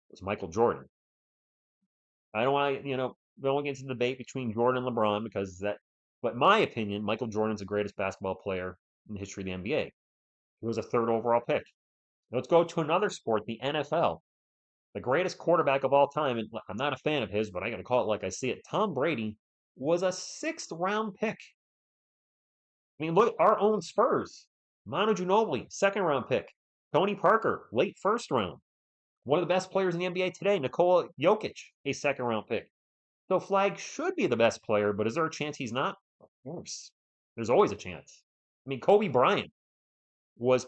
was Michael Jordan. I don't want to, we don't get into the debate between Jordan and LeBron because that But in my opinion, Michael Jordan's the greatest basketball player in the history of the NBA. He was a third overall pick. Let's go to another sport, the NFL. The greatest quarterback of all time, and I'm not a fan of his, but I got to call it like I see it. Tom Brady was a sixth round pick. I mean, look, our own Spurs. Manu Ginobili, second round pick. Tony Parker, late first round. One of the best players in the NBA today, Nikola Jokic, a second round pick. So Flag should be the best player, but is there a chance he's not? Of course. There's always a chance. I mean, Kobe Bryant was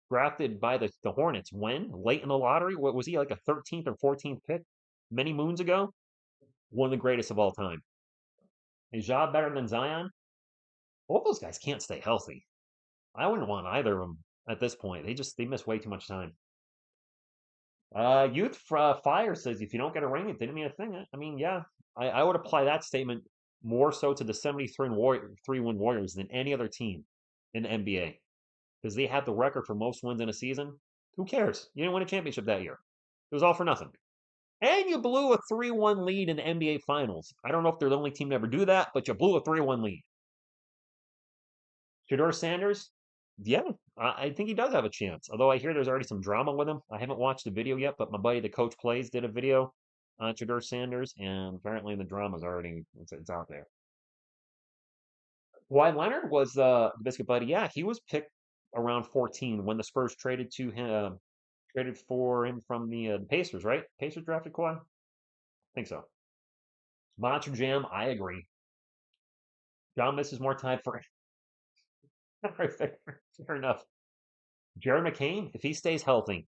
drafted by the Hornets when? Late in the lottery? What was he, like a 13th or 14th pick many moons ago? One of the greatest of all time. Is Ja better than Zion? Both those guys can't stay healthy. I wouldn't want either of them at this point. They miss way too much time. Youth Fire says if you don't get a ring, it didn't mean a thing. I mean, yeah, I would apply that statement more so to the 73 and 3-win Warriors than any other team in the NBA because they have the record for most wins in a season. Who cares? You didn't win a championship that year. It was all for nothing. And you blew a 3-1 lead in the NBA Finals. I don't know if they're the only team to ever do that, but you blew a 3-1 lead. Shedeur Sanders, yeah, I think he does have a chance. Although I hear there's already some drama with him. I haven't watched the video yet, but my buddy, the coach plays, did a video on Shedeur Sanders, and apparently the drama's already it's out there. Kawhi Leonard was the biscuit buddy. Yeah, he was picked around 14 when the Spurs traded to him, traded for him from the Pacers, right? Pacers drafted Kawhi. I think so. Monster Jam, I agree. John misses more time for fair enough. Jared McCain, if he stays healthy,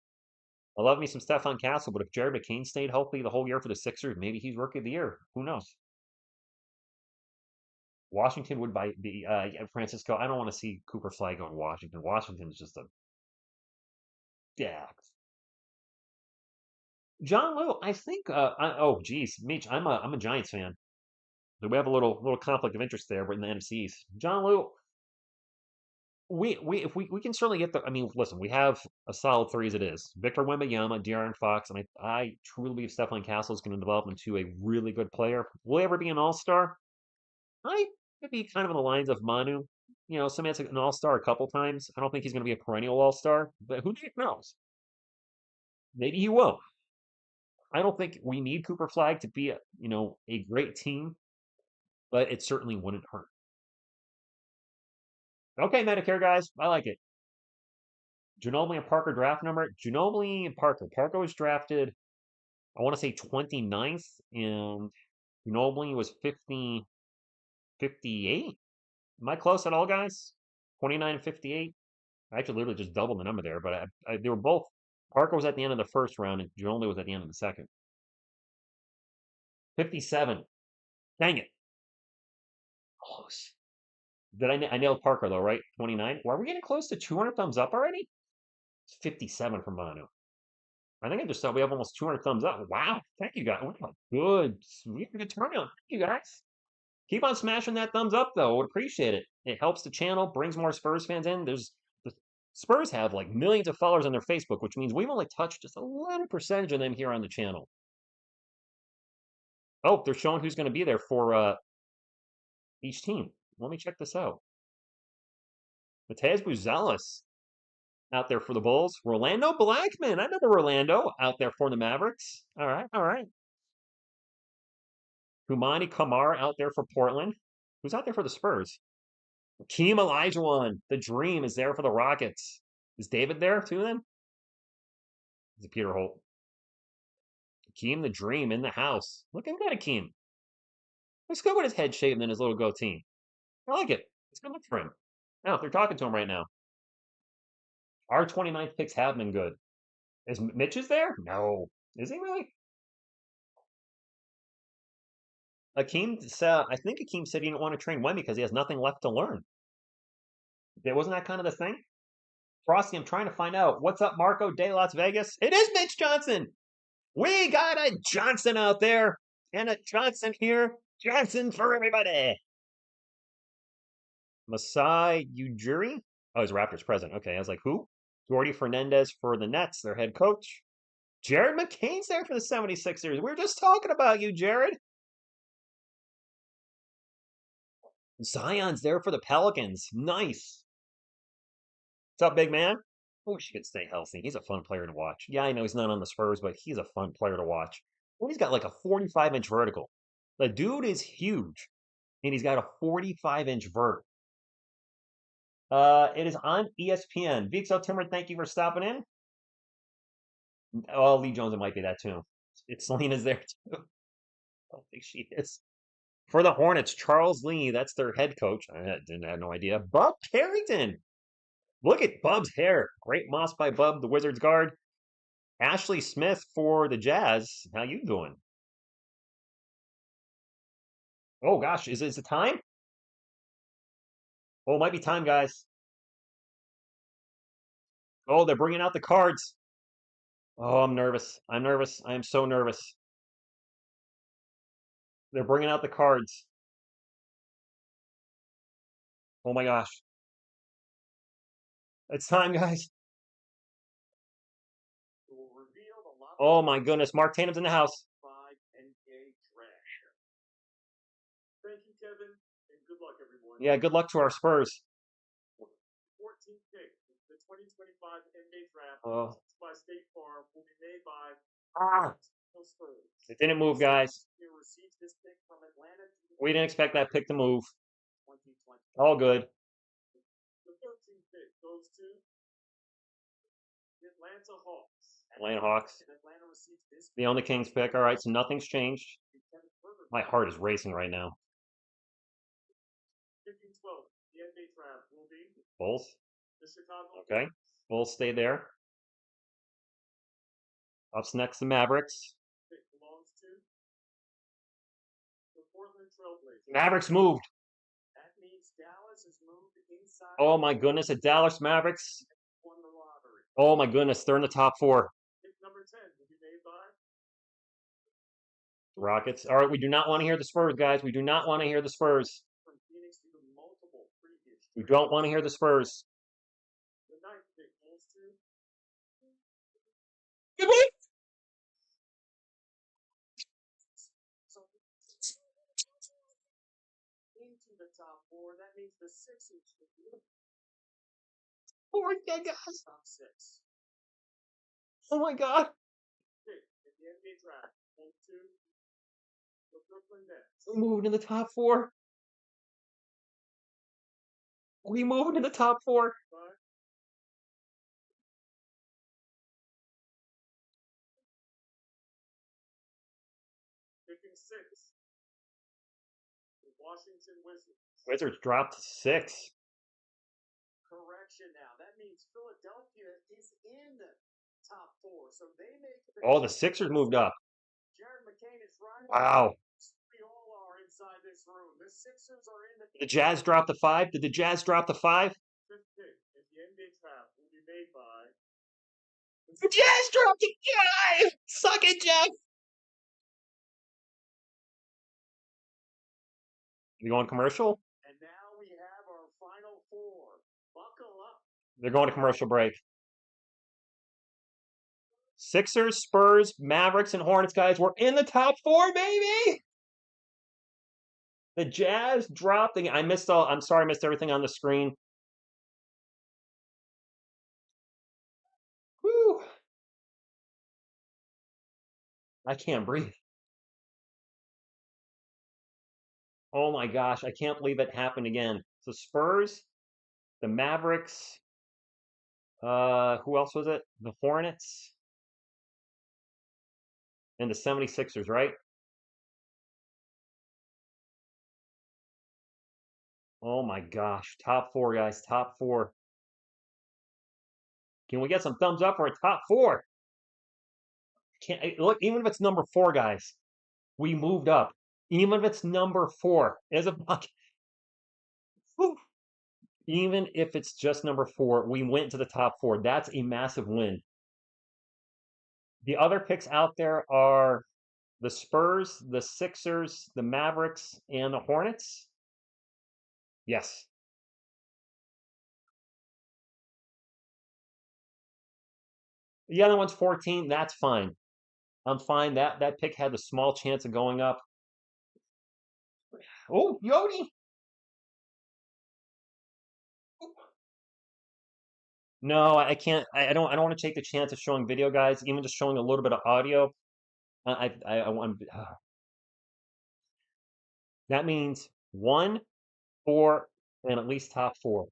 I love me some Stephon Castle, but if Jared McCain stayed healthy the whole year for the Sixers, maybe he's Rookie of the Year. Who knows? Washington would be Francisco. I don't want to see Cooper Flag go to Washington. Washington's just a yeah. John Lou, I think. Oh, geez, Meech, I'm a Giants fan. So we have a little conflict of interest there. We're in the NFC East. John Lou, we if we can certainly get the. I mean, listen, we have a solid three as it is. Victor Wembanyama, De'Aaron Fox, and I truly believe Stephon Castle is going to develop into a really good player. Will he ever be an All Star? I could be kind of in the lines of Manu. You know, somebody that's an All Star a couple times. I don't think he's going to be a perennial All Star, but who knows? Maybe he will. I don't think we need Cooper Flag to be a great team, but it certainly wouldn't hurt. Okay, Medicare guys, I like it. Ginobili and Parker draft number. Ginobili and Parker. Parker was drafted, I want to say 29th, and Ginobili was 58. Am I close at all, guys? 29 and 58. I actually literally just doubled the number there, but they were both. Parker was at the end of the first round, and Ginobili was at the end of the second. 57. Dang it. Close. I nailed Parker though, right? 29. Well, are we getting close to 200 thumbs up already? It's 57 for Manu. I think I just saw we have almost 200 thumbs up. Wow. Thank you guys. Wow. Good. Sweet. Good turnout. Thank you guys. Keep on smashing that thumbs up though. Would appreciate it. It helps the channel, brings more Spurs fans in. The Spurs have like millions of followers on their Facebook, which means we've only touched just a little percentage of them here on the channel. Oh, they're showing who's going to be there for each team. Let me check this out. Mateus Buzelis out there for the Bulls. Rolando Blackman. I remember Rolando out there for the Mavericks. All right, all right. Humani Kamara out there for Portland. Who's out there for the Spurs? Keem Olajuwon. The dream is there for the Rockets. Is David there too then? Is it Peter Holt? Keem the dream in the house. Looking good at Keem. Looks good with his head shaved and his little goatee. I like it. It's good look for him. Now, they're talking to him right now. Our 29th picks have been good. Is Mitch is there? No. Is he really? Akeem said, I think Akeem said he didn't want to train Wemby because he has nothing left to learn. Wasn't that kind of the thing? Frosty, I'm trying to find out. What's up, Marco de Las Vegas? It is Mitch Johnson. We got a Johnson out there and a Johnson here. Johnson for everybody. Masai Ujiri? Oh, he's Raptors president. Okay, I was like, who? Jordi Fernandez for the Nets, their head coach. Jared McCain's there for the 76ers. We were just talking about you, Jared. Zion's there for the Pelicans. Nice. What's up, big man? I wish he could stay healthy. He's a fun player to watch. Yeah, I know he's not on the Spurs, but he's a fun player to watch. Well, he's got like a 45-inch vertical. The dude is huge, and he's got a 45-inch vert. It is on ESPN. Vixo Timmer, thank you for stopping in. Oh, Lee Jones, it might be that too. It's Selena's there too. I don't think she is. For the Hornets, Charles Lee, that's their head coach. I didn't have no idea. Bub Carrington. Look at Bub's hair. Great moss by Bub, the Wizards guard. Ashley Smith for the Jazz. How you doing? Oh gosh, is it time? Oh, it might be time, guys. Oh, they're bringing out the cards. Oh, I'm nervous. I'm nervous. I am so nervous. They're bringing out the cards. Oh my gosh. It's time, guys. Oh my goodness. Mark Tatum's in the house. Thank you, Kevin, and good luck, everyone. Yeah, good luck to our Spurs. 14th pick, the 2025 NBA draft Oh. by State Farm will be made by Ah. Spurs. It didn't move, guys. Receives this pick from Atlanta. We didn't expect that pick to move. 2020. All good. The 13th pick goes to the Atlanta Hawks. Atlanta Hawks. Atlanta receives this. They own the Kings pick. All right, so nothing's changed. My heart is racing right now. 15-12. The NBA draft will be Bulls. the Chicago. Okay. Bulls stay there. Up's next, the Mavericks. Pick belongs to the Portland Trailblazers. Mavericks moved. That means Dallas has moved inside. Oh my goodness, the Dallas Mavericks. Won the lottery. Oh my goodness, they're in the top 4. Pick number 10 will be made by Rockets. All right, we do not want to hear the Spurs, guys. We do not want to hear the Spurs. from Phoenix due to multiple previous. We don't want to hear the Spurs. The 9th pick goes to Good week. into the top 4. That means the Sixers. Oh my God, guys. Top 6. Oh my God. Pick in the NBA draft goes to the Brooklyn Nets. We moved in the top 4. We moved in the top 4. Picking 6. The Washington Wizards. Wizards dropped 6. Correction now. That means Philadelphia is in the top 4. So they make Oh, the Sixers moved up. Jared McCain is right. Wow. We all are inside this room. The Sixers are in The Jazz dropped the 5. Did the Jazz drop the 5? 5th pick in the NBA draft will be made by The Jazz dropped the 5. Suck it, Jeff. You going commercial? And now we have our final 4. Buckle up. They're going to commercial break. Sixers, Spurs, Mavericks, and Hornets, guys. We're in the top 4, baby. The Jazz dropped. I missed all. I'm sorry, I missed everything on the screen. Whew. I can't breathe. Oh my gosh, I can't believe it happened again. So Spurs, the Mavericks, who else was it? The Hornets, and the 76ers, right? Oh my gosh, top 4, guys, top 4. Can we get some thumbs up for a top 4? Can't look, even if it's number 4, guys, we moved up. Even if it's number 4, as a buck. Even if it's just number 4, we went to the top 4. That's a massive win. The other picks out there are the Spurs, the Sixers, the Mavericks, and the Hornets. Yes. The other one's 14. That's fine. I'm fine. That pick had a small chance of going up. Oh, Yodi. No, I can't. I don't want to take the chance of showing video, guys. Even just showing a little bit of audio. I want. That means 1, 4, and at least top four.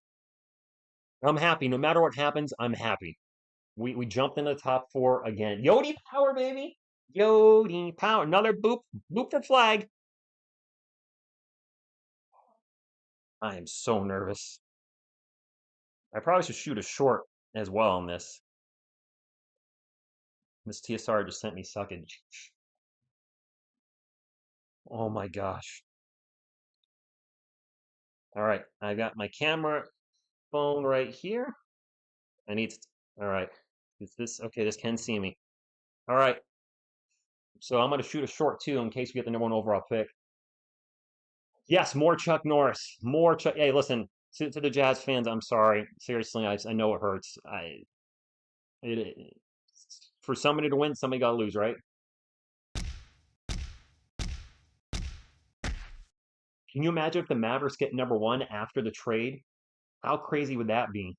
I'm happy. No matter what happens, I'm happy. We jumped in the top four again. Yodi power, baby. Yodi power. Another boop. Boop for flag. I am so nervous. I probably should shoot a short as well on this. This TSR just sent me suckage. Oh my gosh. All right, I got my camera phone right here. I need to, all right. Is this, okay, this can see me. All right, so I'm going to shoot a short too in case we get the number one overall pick. Yes, more Chuck Norris. More Chuck. Hey, listen, to the Jazz fans, I'm sorry. Seriously, I know it hurts. It, for somebody to win, somebody got to lose, right? Can you imagine if the Mavericks get number one after the trade? How crazy would that be?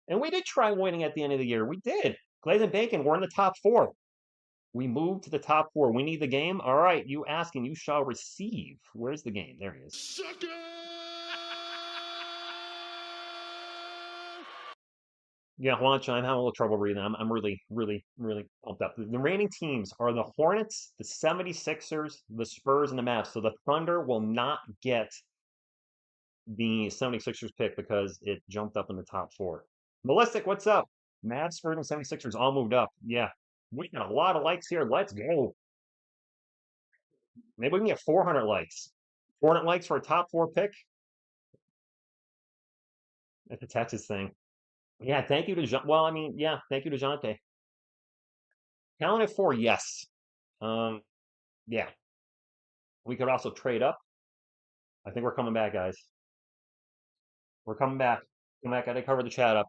And we did try winning at the end of the year. We did. Glaze and Bacon, we're in the top four. We moved to the top four. We need the game. All right, you ask and you shall receive. Where's the game? There he is. Sucker! Yeah, Juancho, I'm having a little trouble breathing. I'm really, really, really pumped up. The remaining teams are the Hornets, the 76ers, the Spurs, and the Mavs. So the Thunder will not get the 76ers pick because it jumped up in the top four. Melistic, what's up? Mavs, Spurs, and 76ers all moved up. Yeah, we got a lot of likes here. Let's go. Maybe we can get 400 likes. 400 likes for a top four pick. That's a Texas thing. Yeah, thank you to Jean. Well, I mean, yeah, thank you to Jonte. Count it four, yes. Um, yeah. We could also trade up. I think we're coming back, guys. We're coming back. Come back. I gotta cover the chat up.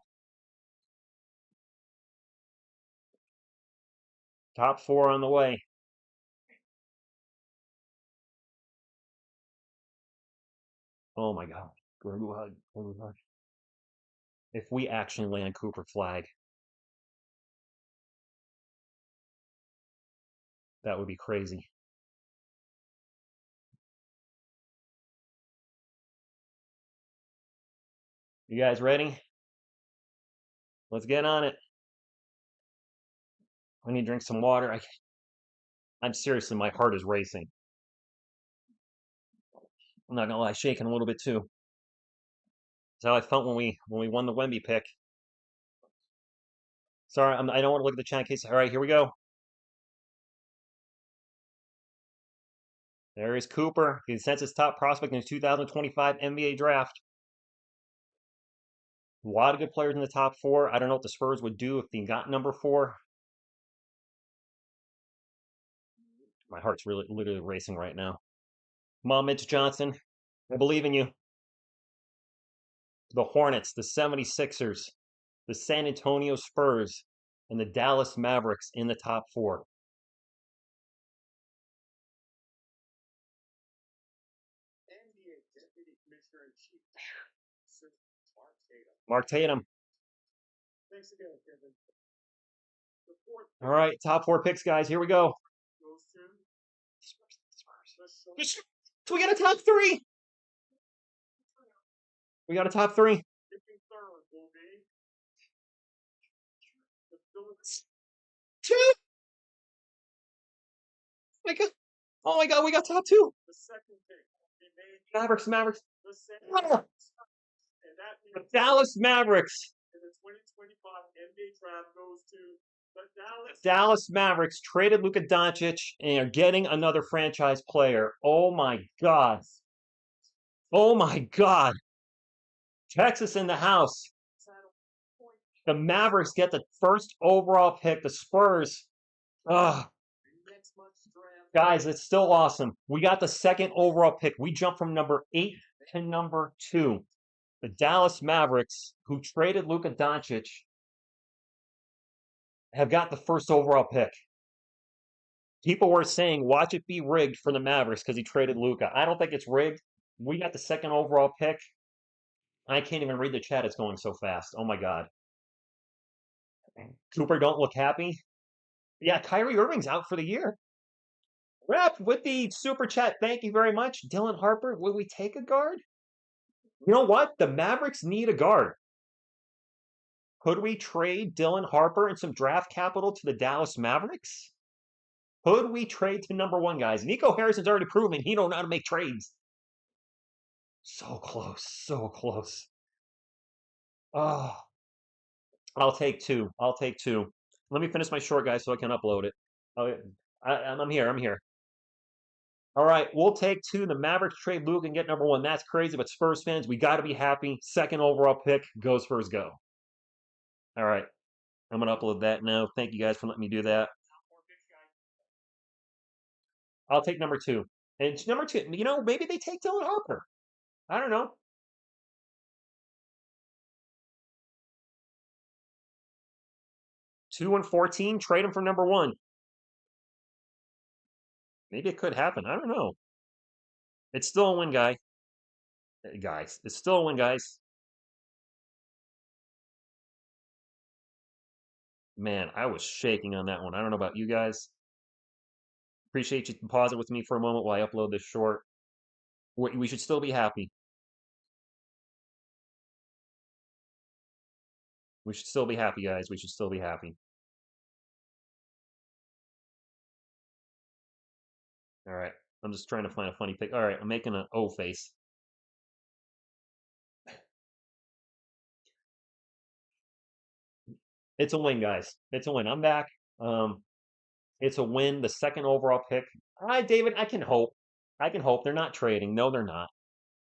Top four on the way. Oh my God. If we actually land Cooper Flag, that would be crazy. You guys ready? Let's get on it. I need to drink some water. I'm seriously, my heart is racing. I'm not gonna lie, shaking a little bit too. That's how I felt when we won the Wemby pick. Sorry, I don't want to look at the chat case. All right, here we go. There is Cooper, the consensus top prospect in the 2025 NBA draft. A lot of good players in the top four. I don't know what the Spurs would do if they got number four. My heart's really literally racing right now. Come on, Mitch Johnson. I believe in you. The Hornets, the 76ers, the San Antonio Spurs, and the Dallas Mavericks in the top four. NBA Deputy Commissioner in Chief, Sir Mark Tatum. Mark Tatum. Thanks again, Kevin. All right, top four picks, guys. Here we go. Goes to Spurs. We got a top three. We got a top three. picking third will be the Two. Oh my God. Oh my God, we got top two. The second pick will be made Mavericks. the same. Oh, And that the means Dallas Mavericks. in the 2025 NBA draft goes to the Dallas Mavericks traded Luka Doncic and are getting another franchise player. Oh my God. Oh my God. Texas in the house. The Mavericks get the first overall pick. The Spurs. next month's draft. Guys, it's still awesome. We got the second overall pick. We jumped from number 8 to number 2. The Dallas Mavericks, who traded Luka Doncic, have got the first overall pick. People were saying, watch it be rigged for the Mavericks because he traded Luka. I don't think it's rigged. We got the second overall pick. I can't even read the chat. It's going so fast. Oh my God. Cooper don't look happy. Yeah, Kyrie Irving's out for the year. Rep with the super chat. Thank you very much. Dylan Harper, will we take a guard? You know what? The Mavericks need a guard. Could we trade Dylan Harper and some draft capital to the Dallas Mavericks? Could we trade to number one, guys? Nico Harrison's already proven he don't know how to make trades. So close, so close. Oh, I'll take two. I'll take two. Let me finish my short, guys, so I can upload it. Oh, I'm here. I'm here. All right, we'll take two. The Mavericks trade Luke and get number one. That's crazy, but Spurs fans, we got to be happy. Second overall pick, go Spurs, go. All right, I'm gonna upload that now. Thank you guys for letting me do that. I'll take number two. And number two, maybe they take Dylan Harper. I don't know. 2 and 14, trade him for number one. Maybe it could happen. I don't know. It's still a win, guys. It's still a win, guys. Man, I was shaking on that one. I don't know about you guys. Appreciate you pausing with me for a moment while I upload this short. We should still be happy. We should still be happy, guys. We should still be happy. All right. I'm just trying to find a funny pic. All right. I'm making an O face. It's a win, guys. It's a win. I'm back. Um, it's a win. The second overall pick. All right, David. I can hope. I can hope they're not trading. No, they're not.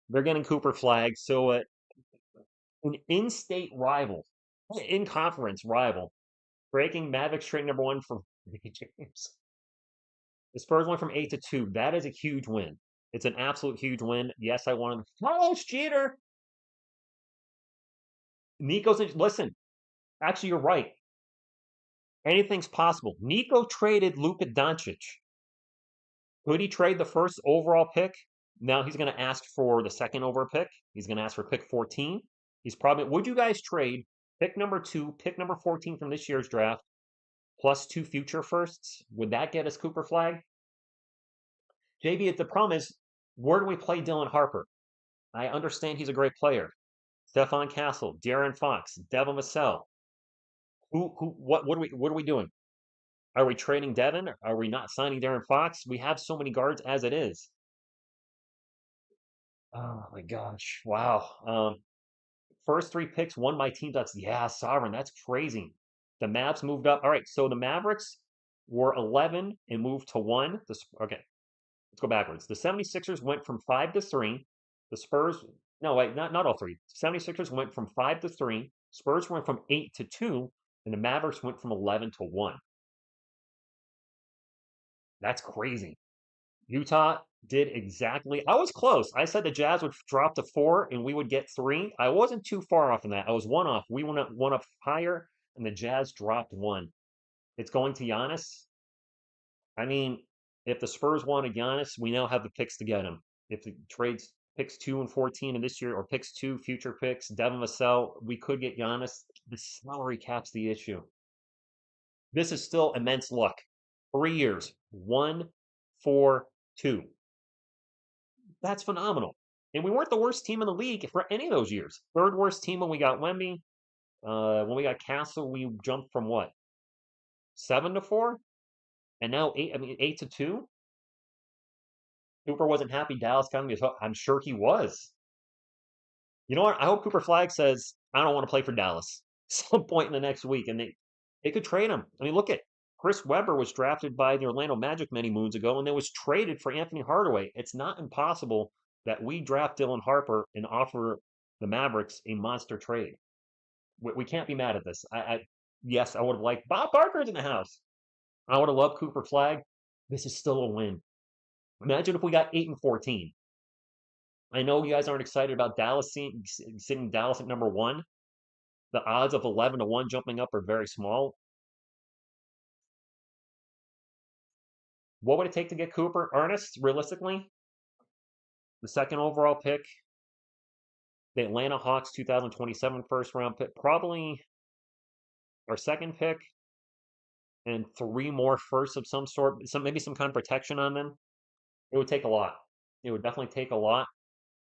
They're getting Cooper flagged. So an in-state rival, in-conference rival, breaking Mavericks trade number one from James. The Spurs went from 8-2. That is a huge win. It's an absolute huge win. Yes, I wanted. Oh, cheater! Nico's. Listen, actually, you're right. Anything's possible. Nico traded Luka Doncic. Could he trade the first overall pick? Now he's going to ask for the second overall pick. He's going to ask for pick 14. He's probably. Would you guys trade pick number 2, pick number 14 from this year's draft, plus 2 future firsts? Would that get us Cooper flag? JB, the problem is, where do we play Dylan Harper? I understand he's a great player. Stephon Castle, Darren Fox, Devin Vassell. What are we doing? Are we trading Devin? Are we not signing Darren Fox? We have so many guards as it is. Oh my gosh. Wow. First 3 picks won by teams. Yeah, Sovereign. That's crazy. The Mavs moved up. All right, so the Mavericks were 11 and moved to 1. Okay, let's go backwards. The 76ers went from 5 to 3. The Spurs, no, wait, not all three. 76ers went from 5 to 3. Spurs went from 8 to 2. And the Mavericks went from 11 to 1. That's crazy. Utah did exactly. I was close. I said the Jazz would drop to 4 and we would get 3. I wasn't too far off in that. I was one off. We went up one up higher, and the Jazz dropped 1. It's going to Giannis. I mean, if the Spurs wanted Giannis, we now have the picks to get him. If the trades picks 2 and 14 in this year, or picks 2 future picks, Devin Vassell, we could get Giannis. The salary cap's the issue. This is still immense luck. 3 years, 1, 4, 2. That's phenomenal. And we weren't the worst team in the league for any of those years. Third worst team when we got Wemby. When we got Castle, we jumped from what? 7-4? And now 8, I mean 8-2? Cooper wasn't happy Dallas got him. I'm sure he was. You know what? I hope Cooper Flag says, I don't want to play for Dallas some point in the next week. And they could trade him. I mean, look at Chris Webber was drafted by the Orlando Magic many moons ago and then was traded for Anthony Hardaway. It's not impossible that we draft Dylan Harper and offer the Mavericks a monster trade. We can't be mad at this. Yes, I would have liked Bob Barker's in the house. I would have loved Cooper Flag. This is still a win. Imagine if we got 8 and 14. I know you guys aren't excited about Dallas sitting Dallas at number 1. The odds of 11-1 jumping up are very small. What would it take to get Cooper? Ernest, realistically? The second overall pick? The Atlanta Hawks 2027 first round pick, probably our second pick, and three more firsts of some sort, maybe some kind of protection on them. It would take a lot. It would definitely take a lot.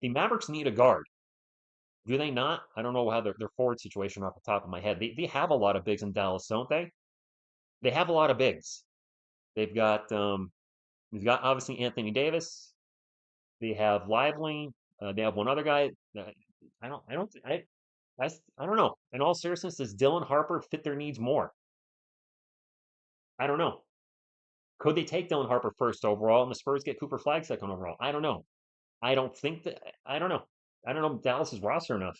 The Mavericks need a guard. Do they not? I don't know how their forward situation off the top of my head. They have a lot of bigs in Dallas, don't they? They have a lot of bigs. They've got obviously Anthony Davis. They have Lively. They have one other guy. I don't know. In all seriousness, does Dylan Harper fit their needs more? I don't know. Could they take Dylan Harper first overall and the Spurs get Cooper Flag second overall? I don't know. I don't think that. I don't know. I don't know Dallas's roster enough.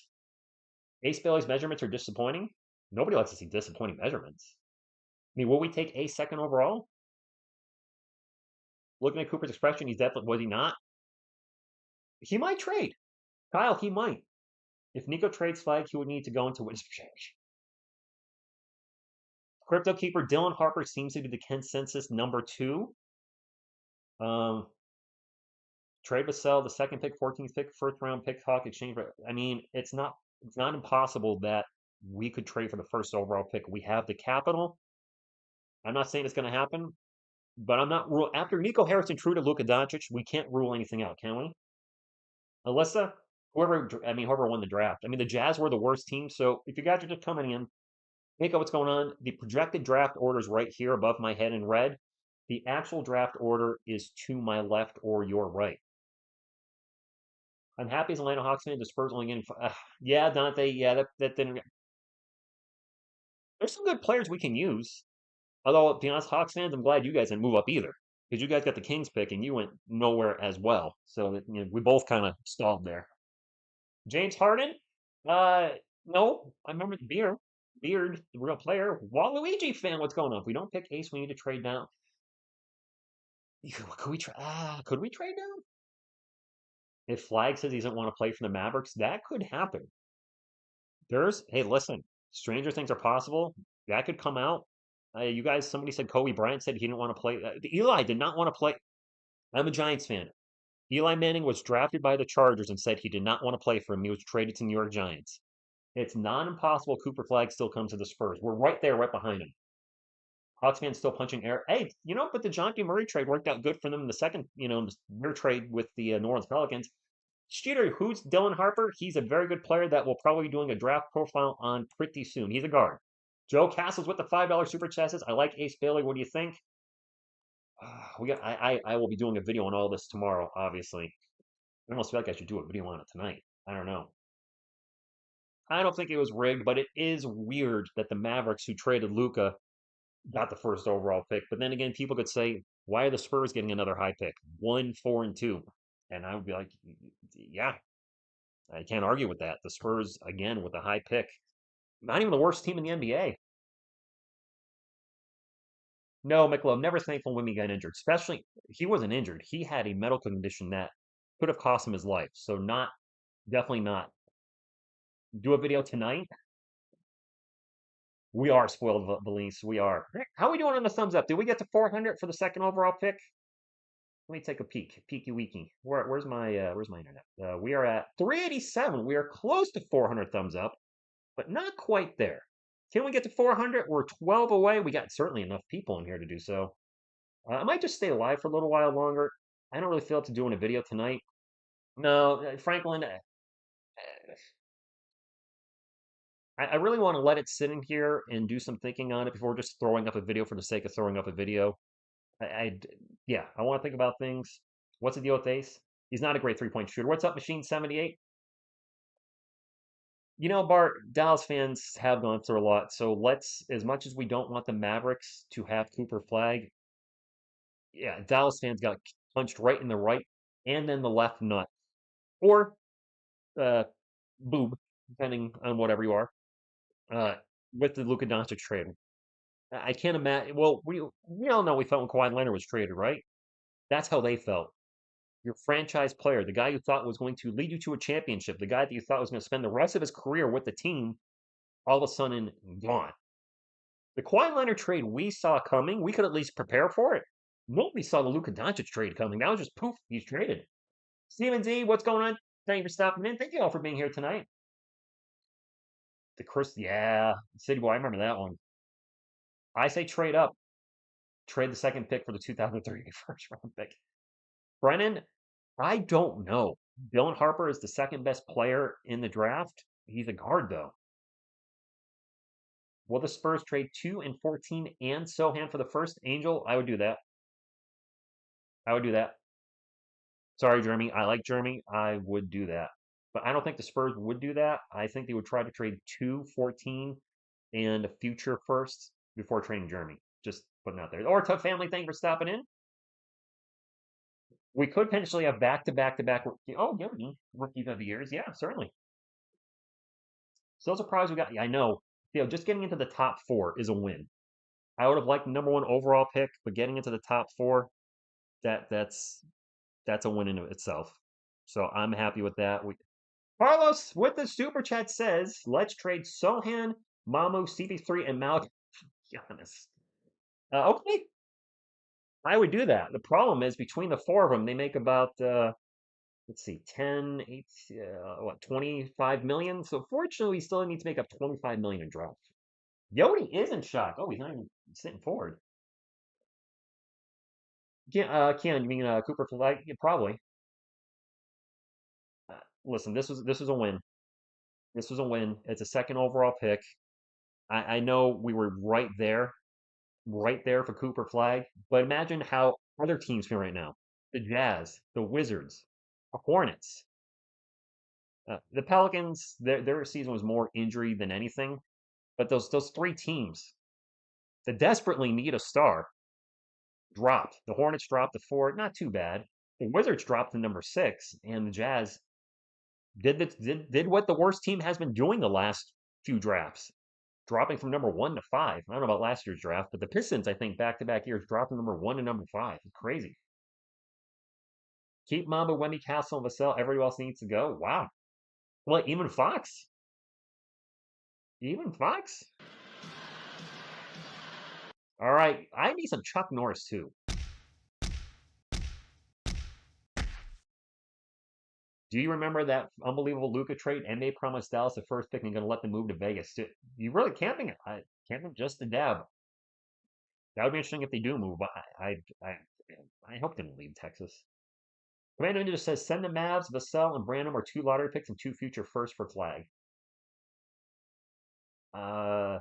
Ace Bailey's measurements are disappointing. Nobody likes to see disappointing measurements. I mean, will we take Ace second overall? Looking at Cooper's expression, he's definitely, was he not? He might trade. Kyle, he might. If Nico trades Flag, he would need to go into wins percentage. Crypto keeper Dylan Harper seems to be the consensus number 2. Um, trade Vassell, the second pick, 14th pick, first round pick, Hawk exchange. I mean, it's not impossible that we could trade for the first overall pick. We have the capital. I'm not saying it's going to happen, but I'm not after Nico Harrison, true to Luka Doncic, we can't rule anything out, can we? Alyssa, whoever won the draft. I mean, the Jazz were the worst team. So if you guys are just coming in, think of what's going on. The projected draft order is right here above my head in red. The actual draft order is to my left or your right. I'm happy as Atlanta Hawks fan. The Spurs only getting, yeah, Dante, yeah, that didn't. There's some good players we can use. Although, to be honest, Hawks fans, I'm glad you guys didn't move up either because you guys got the Kings pick and you went nowhere as well. So we both kind of stalled there. James Harden? Uh, no, I remember the Beard, the real player. Waluigi fan, what's going on? If we don't pick Ace, we need to trade down. Could we try? Could we trade down? If Flag says he doesn't want to play for the Mavericks, that could happen. Hey, listen, stranger things are possible. That could come out. You guys, somebody said Kobe Bryant said he didn't want to play. Eli did not want to play. I'm a Giants fan. Eli Manning was drafted by the Chargers and said he did not want to play for him. He was traded to New York Giants. It's not impossible Cooper Flag still comes to the Spurs. We're right there, right behind him. Hawks fans still punching air. Hey, but the John Murray trade worked out good for them in the second, their trade with the New Orleans Pelicans. Cheater, who's Dylan Harper? He's a very good player that will probably be doing a draft profile on pretty soon. He's a guard. Joe Castles with the $5 super chassis. I like Ace Bailey. What do you think? I will be doing a video on all this tomorrow, obviously. I almost feel like I should do a video on it tonight. I don't know. I don't think it was rigged, but it is weird that the Mavericks, who traded Luka, got the first overall pick. But then again, people could say, why are the Spurs getting another high pick? 1, 4, and 2. And I would be like, yeah, I can't argue with that. The Spurs, again, with a high pick. Not even the worst team in the NBA. No, McLove, never thankful when he got injured. Especially, he wasn't injured. He had a medical condition that could have cost him his life. So definitely not. Do a video tonight. We are spoiled, Valise. We are. How are we doing on the thumbs up? Did we get to 400 for the second overall pick? Let me take a peek. Peeky weeky. Where's my internet? We are at 387. We are close to 400 thumbs up, but not quite there. Can we get to 400? We're 12 away. We got certainly enough people in here to do so. I might just stay alive for a little while longer. I don't really feel up to doing a video tonight. No, Franklin, I really want to let it sit in here and do some thinking on it before just throwing up a video for the sake of throwing up a video. Yeah, I want to think about things. What's the deal with Ace? He's not a great three-point shooter. What's up, Machine 78? Bart, Dallas fans have gone through a lot. So as much as we don't want the Mavericks to have Cooper Flag, yeah, Dallas fans got punched right in the right and then the left nut. Or uh, boob, depending on whatever you are, uh, with the Luka Doncic trade. I can't imagine. Well, we all know we felt when Kawhi Leonard was traded, right? That's how they felt. Your franchise player, the guy you thought was going to lead you to a championship, the guy that you thought was going to spend the rest of his career with the team, all of a sudden gone. The Kawhi Leonard trade we saw coming, we could at least prepare for it. Nobody saw the Luka Doncic trade coming. That was just poof, he's traded. Steven Z, what's going on? Thank you for stopping in. Thank you all for being here tonight. The Chris, yeah, City Boy, I remember that one. I say trade up, trade the second pick for the 2030 first round pick. Brennan, I don't know. Dylan Harper is the second best player in the draft. He's a guard though. Will the Spurs trade 2 and 14 and Sohan for the first? Angel, I would do that. I would do that. Sorry, Jeremy. I like Jeremy. I would do that. But I don't think the Spurs would do that. I think they would try to trade 2, 14, and a future first before trading Jeremy. Just putting out there. Or Tough Family, thank you for stopping in. We could potentially have back to back to back. Oh, yeah, rookies of the years. Yeah, certainly. Still surprised we got. I know. Just getting into the top four is a win. I would have liked the number one overall pick, but getting into the top four, that's a win in itself. So I'm happy with that. Carlos with the super chat says, "Let's trade Sohan, Mamu, CP3, and Malik." Giannis. Okay, I would do that. The problem is between the four of them, they make about let's see, 10, 8, 25 million. So fortunately, we still need to make up 25 million in draft. Yodi is in shock. Oh, he's not even sitting forward. Keon, you mean Cooper Flight? Yeah, probably. Listen, this was a win. This was a win. It's a second overall pick. I know we were right there for Cooper Flag. But imagine how other teams feel right now: the Jazz, the Wizards, the Hornets, the Pelicans. Their season was more injury than anything. But those three teams that desperately need a star dropped. The Hornets dropped to 4, not too bad. The Wizards dropped to number 6, and the Jazz did what the worst team has been doing the last few drafts, dropping from number 1 to 5. I don't know about last year's draft, but the Pistons, I think, back to back years dropped from number 1 to number 5. It's crazy. Keep Mamba, Wemby, Castle, and Vassell. Everybody else needs to go. Wow. Well, even Fox. Even Fox. All right. I need some Chuck Norris too. Do you remember that unbelievable Luca trade? NBA promised Dallas the first pick and going to let them move to Vegas. You really camping? Camping just a dab. That would be interesting if they do move. But I hope they don't leave Texas. Commander Ninja says send the Mavs, Vassell, and Brandon are 2 lottery picks and 2 future firsts for Flag. Uh,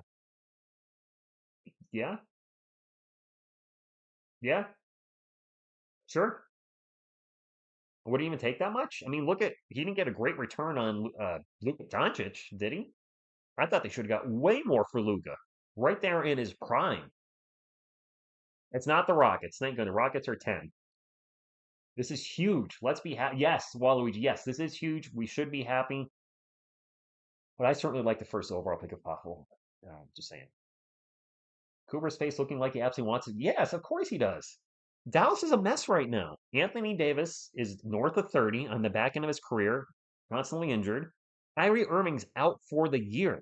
yeah, yeah, sure. Would he even take that much? I mean, he didn't get a great return on Luka Doncic, did he? I thought they should have got way more for Luka, right there in his prime. It's not the Rockets. Thank God, the Rockets are 10. This is huge. Let's be happy. Yes, Waluigi. Yes, this is huge. We should be happy. But I certainly like the first overall pick if possible. Just saying. Cooper's face looking like he absolutely wants it. Yes, of course he does. Dallas is a mess right now. Anthony Davis is north of 30 on the back end of his career, constantly injured. Kyrie Irving's out for the year.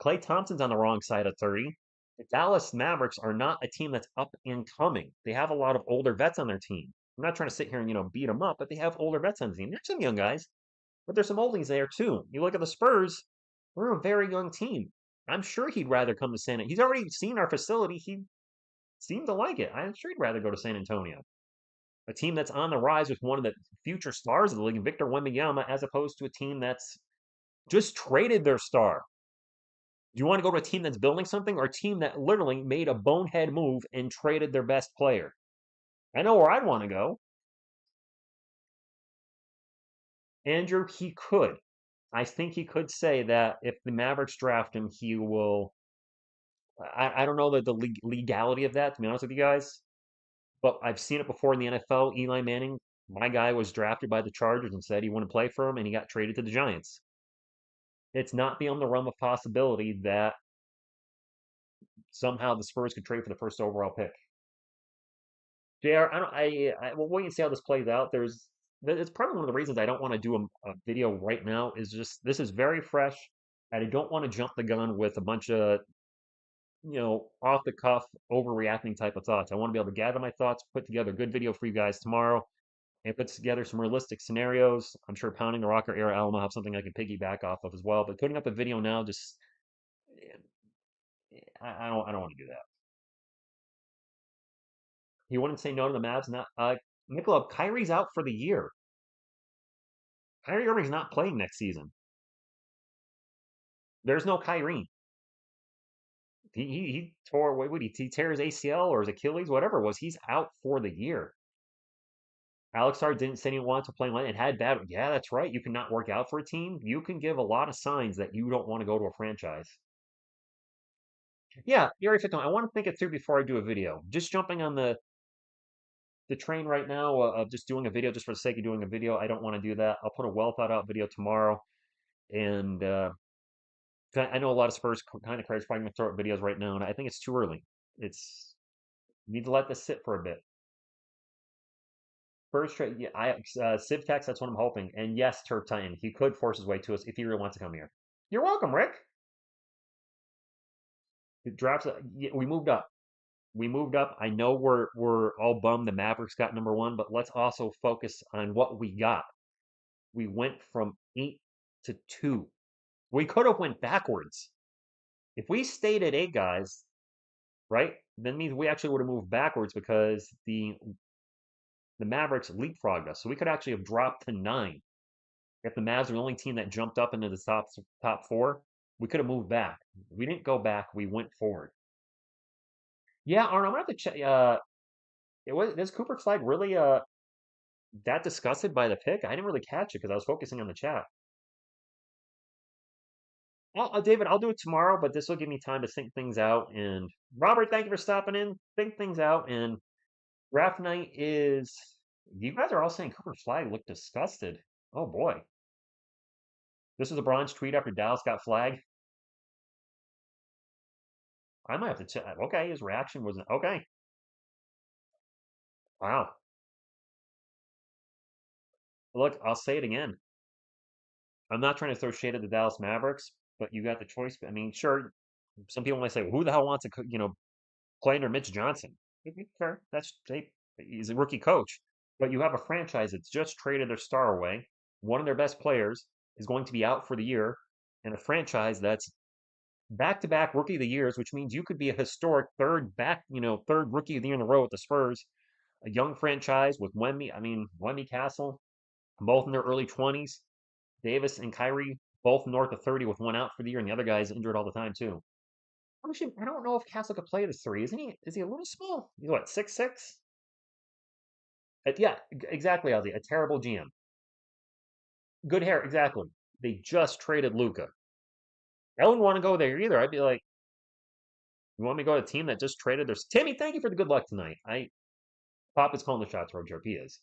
Klay Thompson's on the wrong side of 30. The Dallas Mavericks are not a team that's up and coming. They have a lot of older vets on their team. I'm not trying to sit here and beat them up, but they have older vets on the team. There's some young guys, but there's some oldies there too. You look at the Spurs, we're a very young team. I'm sure he'd rather come to San Antonio. He's already seen our facility. He seemed to like it. I'm sure he'd rather go to San Antonio, a team that's on the rise with one of the future stars of the league, Victor Wembanyama, as opposed to a team that's just traded their star. Do you want to go to a team that's building something or a team that literally made a bonehead move and traded their best player? I know where I'd want to go. Andrew, he could. I think he could say that if the Mavericks draft him, he will. I don't know the legality of that, to be honest with you guys, but I've seen it before in the NFL. Eli Manning, my guy, was drafted by the Chargers and said he wouldn't play for him, and he got traded to the Giants. It's not beyond the realm of possibility that somehow the Spurs could trade for the first overall pick. JR, we'll wait and see how this plays out. It's probably one of the reasons I don't want to do a video right now. Is just this is very fresh, and I don't want to jump the gun with a bunch of off the cuff, overreacting type of thoughts. I want to be able to gather my thoughts, put together a good video for you guys tomorrow, and puts together some realistic scenarios. I'm sure Pounding the Rock or Era Alma have something I can piggyback off of as well. But putting up a video now, just I don't want to do that. He wouldn't say no to the Mavs. Not Nicola, Kyrie's out for the year. Kyrie Irving's not playing next season. There's no Kyrie. He tore what would he tear his ACL or his Achilles, whatever it was. He's out for the year. Alex Sar didn't say he wanted to play and had bad. Yeah, that's right. You cannot work out for a team. You can give a lot of signs that you don't want to go to a franchise. Yeah, Area 51. I want to think it through before I do a video. Just jumping on the train right now of just doing a video just for the sake of doing a video. I don't want to do that. I'll put a well thought out video tomorrow, and I know a lot of Spurs kind of crazy probably going to throw up videos right now, and I think it's too early. It's you need to let this sit for a bit. Spurs trade, yeah, Civ Tax, that's what I'm hoping. And yes, Turf Titan, he could force his way to us if he really wants to come here. You're welcome, Rick. The drafts, yeah, we moved up. We moved up. I know we're all bummed the Mavericks got number one, but let's also focus on what we got. We went from 8 to 2. We could have went backwards. If we stayed at 8, guys, right? Then means we actually would have moved backwards because the Mavericks leapfrogged us. So we could actually have dropped to 9. If the Mavs were the only team that jumped up into the top 4, we could have moved back. We didn't go back. We went forward. Yeah, Arnold, I'm gonna have to check. It was Cooper Flag really that disgusted by the pick? I didn't really catch it because I was focusing on the chat. David, I'll do it tomorrow, but this will give me time to think things out. And Robert, thank you for stopping in. Think things out. And draft night is. You guys are all saying Cooper Flag looked disgusted. Oh boy. This was a bronze tweet after Dallas got flagged. I might have to check. Okay, his reaction was okay. Wow. Look, I'll say it again. I'm not trying to throw shade at the Dallas Mavericks, but you got the choice. I mean, sure, some people might say, well, "Who the hell wants to, play under Mitch Johnson?" Fair. He's a rookie coach, but you have a franchise that's just traded their star away. One of their best players is going to be out for the year, and a franchise that's back-to-back rookie of the years, which means you could be a historic third rookie of the year in a row with the Spurs. A young franchise with Wemby Castle, both in their early 20s. Davis and Kyrie, both north of 30 with one out for the year, and the other guy's injured all the time, too. Actually, I don't know if Castle could play the 3. Isn't he? Is he a little small? He's what, 6'6"? Yeah, exactly, Ozzy. A terrible GM. Good hair, exactly. They just traded Luca. I wouldn't want to go there either. I'd be like, you want me to go to a team that just traded their. Timmy, thank you for the good luck tonight. Pop is calling the shots, Road He is.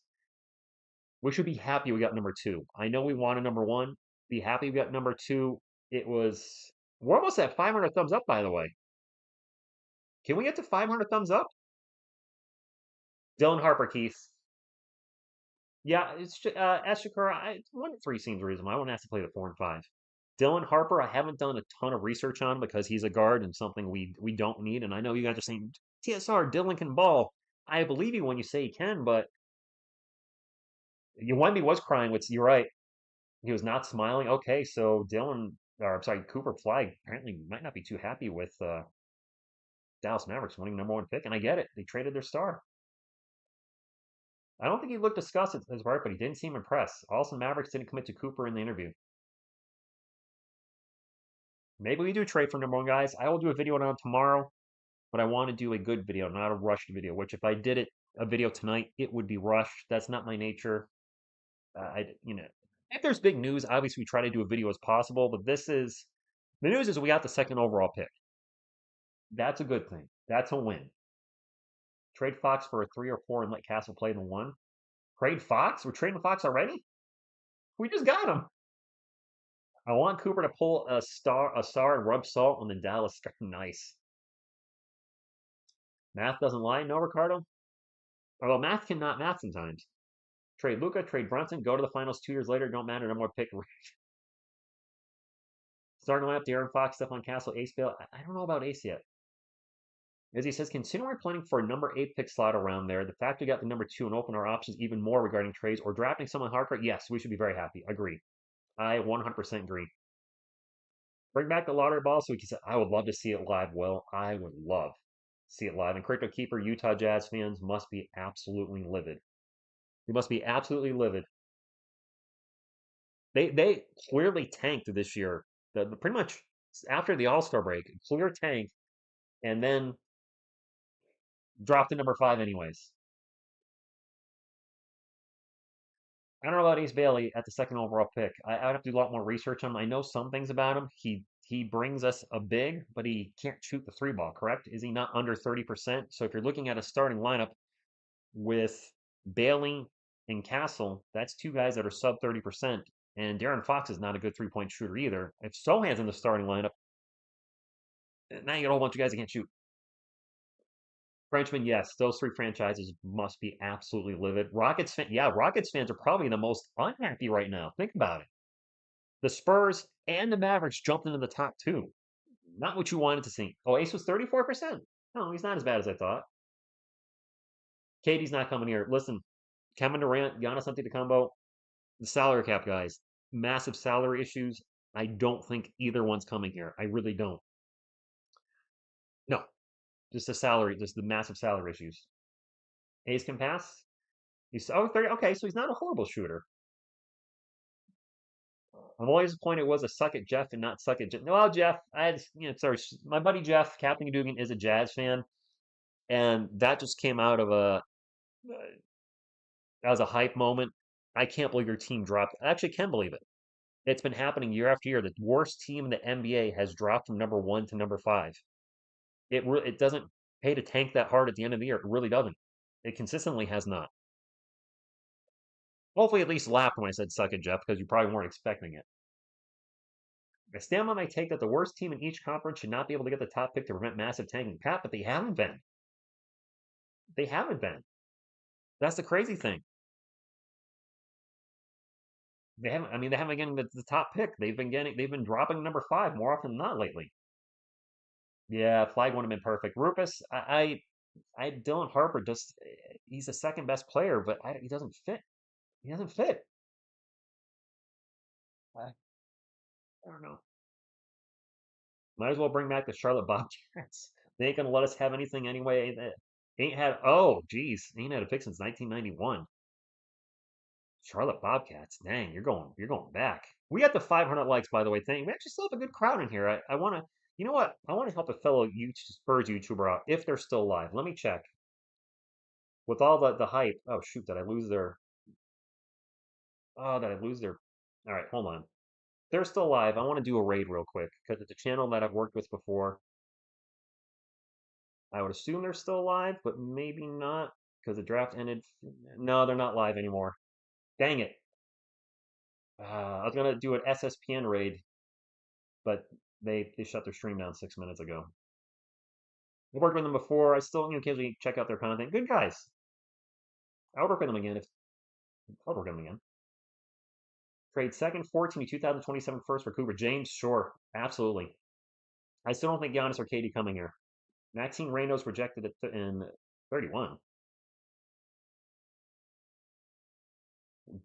We should be happy we got number 2. I know we wanted number 1. Be happy we got number 2. We're almost at 500 thumbs up, by the way. Can we get to 500 thumbs up? Dylan Harper, Keith. Yeah, it's Ashikura. 1-3 seems reasonable. I wouldn't have to play the 4 and 5. Dylan Harper, I haven't done a ton of research on because he's a guard and something we don't need. And I know you guys are saying TSR Dylan can ball. I believe you when you say he can, but Wemby was crying. You're right. He was not smiling. Okay, so Cooper Flag apparently might not be too happy with Dallas Mavericks winning number 1 pick, and I get it. They traded their star. I don't think he looked disgusted as part, but he didn't seem impressed. Also, Mavericks didn't commit to Cooper in the interview. Maybe we do trade for number 1, guys. I will do a video on it tomorrow, but I want to do a good video, not a rushed video. Which, if I did a video tonight, it would be rushed. That's not my nature. If there's big news, obviously we try to do a video as possible. But the news is we got the 2nd overall pick. That's a good thing. That's a win. Trade Fox for a 3 or 4 and let Castle play the 1. Trade Fox? We're trading Fox already? We just got him. I want Cooper to pull a star and rub salt on the Dallas star. Nice. Math doesn't lie, no, Ricardo? Although math cannot math sometimes. Trade Luca, trade Brunson, go to the finals 2 years later, don't matter, no more pick. Starting lineup, De'Aaron Fox, Stephon Castle, Ace Bale. I don't know about Ace yet. As he says, considering planning for a number 8 pick slot around there, the fact we got the number 2 and open our options even more regarding trades or drafting someone hardcore, yes, we should be very happy. Agree. I 100% agree. Bring back the lottery ball so we can say, I would love to see it live. Well, I would love to see it live. And Crypto Keeper Utah Jazz fans must be absolutely livid. You must be absolutely livid. They clearly tanked this year. The pretty much after the All Star break, clear tank, and then dropped to number 5 anyways. I don't know about Ace Bailey at the second overall pick. I would have to do a lot more research on him. I know some things about him. He brings us a big, but he can't shoot the three ball, correct? Is he not under 30%? So if you're looking at a starting lineup with Bailey and Castle, that's two guys that are sub 30%. And Darren Fox is not a good 3-point shooter either. If Sohan's in the starting lineup, now you got a whole bunch of guys that can't shoot. Frenchman, yes, those three franchises must be absolutely livid. Rockets fans are probably the most unhappy right now. Think about it. The Spurs and the Mavericks jumped into the top two. Not what you wanted to see. Oh, Ace was 34%. No, he's not as bad as I thought. Katie's not coming here. Listen, Kevin Durant, Giannis Antetokounmpo, the salary cap guys, massive salary issues. I don't think either one's coming here. I really don't. No, just the salary, just the massive salary issues. Ace can pass. He's 30. Okay, so he's not a horrible shooter. I'm always disappointed it was a suck at Jeff and not suck at Jeff. Well, Jeff, sorry, my buddy Jeff, Captain Dugan is a Jazz fan, and that just came out of that was a hype moment. I can't believe your team dropped. I actually can believe it. It's been happening year after year. The worst team in the NBA has dropped from number 1 to number 5. It doesn't pay to tank that hard at the end of the year. It really doesn't. It consistently has not. Hopefully, at least laughed when I said suck it, Jeff, because you probably weren't expecting it. I stand on my take that the worst team in each conference should not be able to get the top pick to prevent massive tanking. Pat, but they haven't been. They haven't been. That's the crazy thing. They haven't. I mean, they haven't been getting the top pick. They've been dropping number 5 more often than not lately. Yeah, flag would have been perfect. Rufus, Dylan Harper just he's the second best player, but he doesn't fit. He doesn't fit. I, I don't know. Might as well bring back the Charlotte Bobcats. They ain't gonna let us have anything anyway. They ain't had. Oh, geez, they ain't had a pick since 1991. Charlotte Bobcats. Dang, you're going back. We got the 500 likes, by the way. Thing. We actually still have a good crowd in here. I want to. You know what? I want to help a fellow Spurs YouTuber out if they're still live. Let me check. With all the hype. Oh shoot, did I lose their? Oh, did I lose their? All right, hold on. They're still live. I want to do a raid real quick because it's a channel that I've worked with before. I would assume they're still alive, but maybe not because the draft ended. No, they're not live anymore. Dang it. I was going to do an SSPN raid, but they shut their stream down 6 minutes ago. I've worked with them before. I still occasionally check out their content. Good guys. I would work with them again if I would work with them again. Trade second, 14 to 2027 first for Cooper James. Sure, absolutely. I still don't think Giannis or KD coming here. Maxine Reynos rejected it in 31.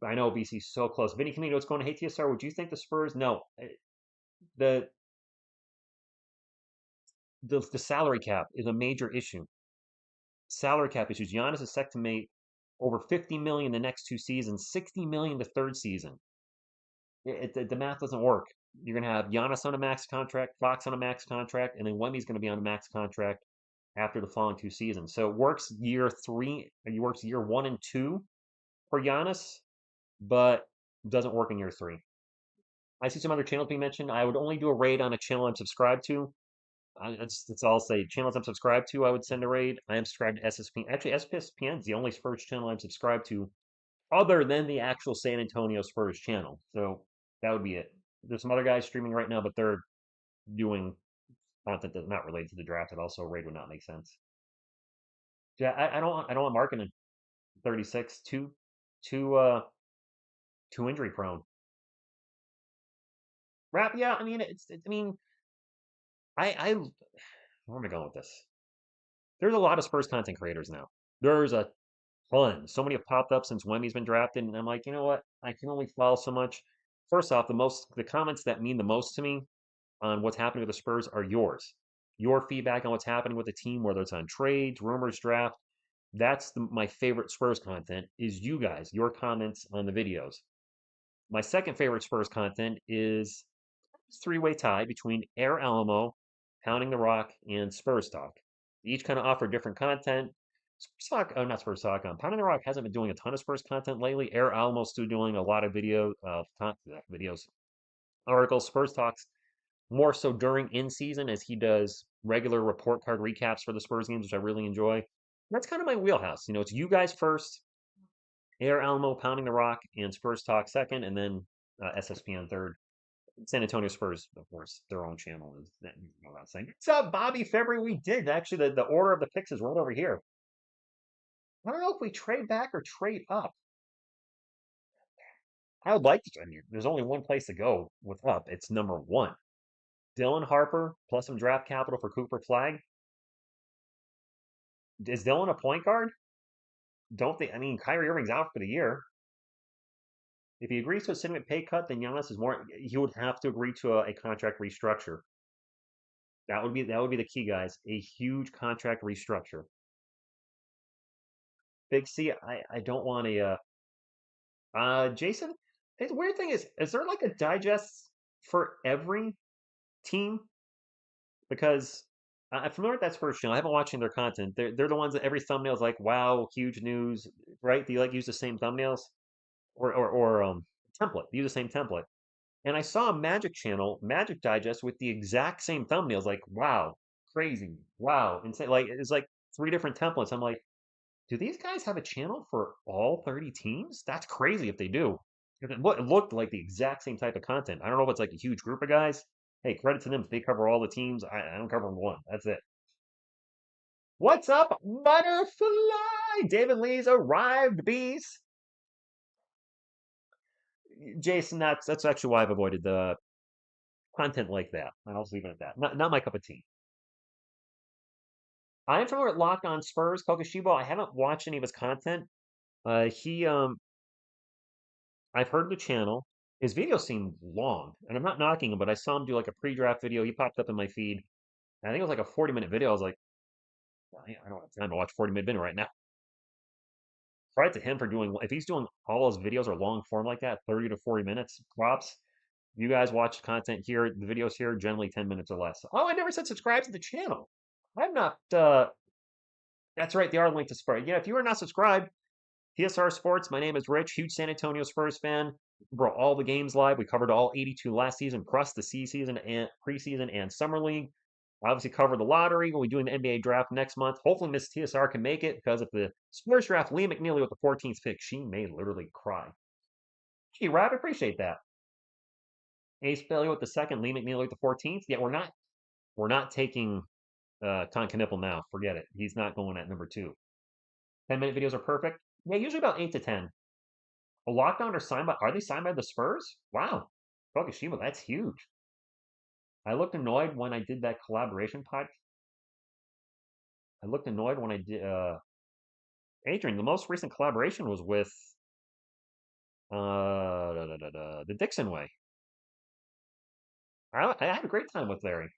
I know BC's so close. Vinny Camino, what's going to hate TSR? Would you think the Spurs? No. The the salary cap is a major issue. Salary cap issues. Giannis is set to make over 50 million the next 2 seasons, 60 million the third season. The math doesn't work. You're going to have Giannis on a max contract, Fox on a max contract, and then Wemby's going to be on a max contract after the following 2 seasons. So it works it works year 1 and 2 for Giannis, but doesn't work in year 3. I see some other channels being mentioned. I would only do a raid on a channel I'm subscribed to. That's all I'll say. Channels I'm subscribed to, I would send a raid. I am subscribed to SSP. Actually, SPSPN is the only Spurs channel I'm subscribed to, other than the actual San Antonio Spurs channel. So that would be it. There's some other guys streaming right now, but they're doing content that's not related to the draft. It also raid would not make sense. Yeah, I don't want Markin 36, too injury prone. Rap, yeah. I mean, I mean, where am I going with this? there's a lot of Spurs content creators now. There's a ton. So many have popped up since Wemby's been drafted, and I'm like, you know what? I can only follow so much. First off, the comments that mean the most to me on what's happening with the Spurs are yours. Your feedback on what's happening with the team, whether it's on trades, rumors, draft. That's my favorite Spurs content is you guys, your comments on the videos. My second favorite Spurs content is three-way tie between Air Alamo, Pounding the Rock, and Spurs Talk. They each kind of offer different content. Spurs Talk, oh, not Spurs Talk. Pounding the Rock hasn't been doing a ton of Spurs content lately. Air Alamo's still doing a lot of videos, articles. Spurs Talks more so during in season as he does regular report card recaps for the Spurs games, which I really enjoy. And that's kind of my wheelhouse. You know, it's you guys first, Air Alamo, Pounding the Rock, and Spurs Talk second, and then SSP on third. San Antonio Spurs, of course, their own channel is that. You know what I'm saying. What's up, Bobby February? We did actually. The order of the picks is right over here. I don't know if we trade back or trade up. I would like to. I mean, there's only one place to go with up. It's number one. Dylan Harper plus some draft capital for Cooper Flag. Is Dylan a point guard? Don't they? I mean, Kyrie Irving's out for the year. If he agrees to a significant pay cut, then Giannis is more. He would have to agree to a contract restructure. That would be the key, guys. A huge contract restructure. Big C, I don't want to. Jason, the weird thing is there like a digest for every team? Because I'm familiar with that Spurs channel. I haven't watching their content. They're the ones that every thumbnail is like, wow, huge news, right? Do you like use the same thumbnails or template? Use the same template. And I saw a Magic channel, Magic Digest, with the exact same thumbnails. Like, wow, crazy, wow, insane. Like it's like three different templates. I'm like, do these guys have a channel for all 30 teams? That's crazy if they do. It looked like the exact same type of content. I don't know if it's like a huge group of guys. Hey, credit to them if they cover all the teams. I don't cover one. That's it. What's up, Butterfly? David Lee's arrived, bees. Jason, that's actually why I've avoided the content like that. I'll just leave it at that. Not my cup of tea. I'm familiar with Locked On Spurs, Kokoshibo. I haven't watched any of his content. He I've heard the channel. His videos seem long, and I'm not knocking him, but I saw him do like a pre-draft video. He popped up in my feed. I think it was like a 40-minute video. I was like, I don't have time to watch 40-minute video right now. Credit to him for doing. If he's doing all his videos are long form like that, 30 to 40 minutes, props. You guys watch content here. The videos here generally 10 minutes or less. Oh, I never said subscribe to the channel. I'm not. That's right. They are linked to Spurs. Yeah, if you are not subscribed, TSR Sports. My name is Rich, huge San Antonio Spurs fan. Brought all the games live. We covered all 82 last season, plus the season and preseason and summer league. Obviously, covered the lottery. We'll be doing the NBA draft next month. Hopefully, Miss TSR can make it because if the Spurs draft Lee McNeely with the 14th pick, she may literally cry. Gee, Rob, appreciate that. Ace Bailey with the second, Lee McNeely with the 14th. Yeah, we're not taking Ton Knippel now. Forget it. He's not going at number 2. 10-minute videos are perfect. Yeah, usually about 8 to 10. A lockdown are they signed by the Spurs? Wow. Fukushima, that's huge. I looked annoyed when I did that collaboration pod. I looked annoyed when I did Adrian, the most recent collaboration was with the Dixon Way. I had a great time with Larry.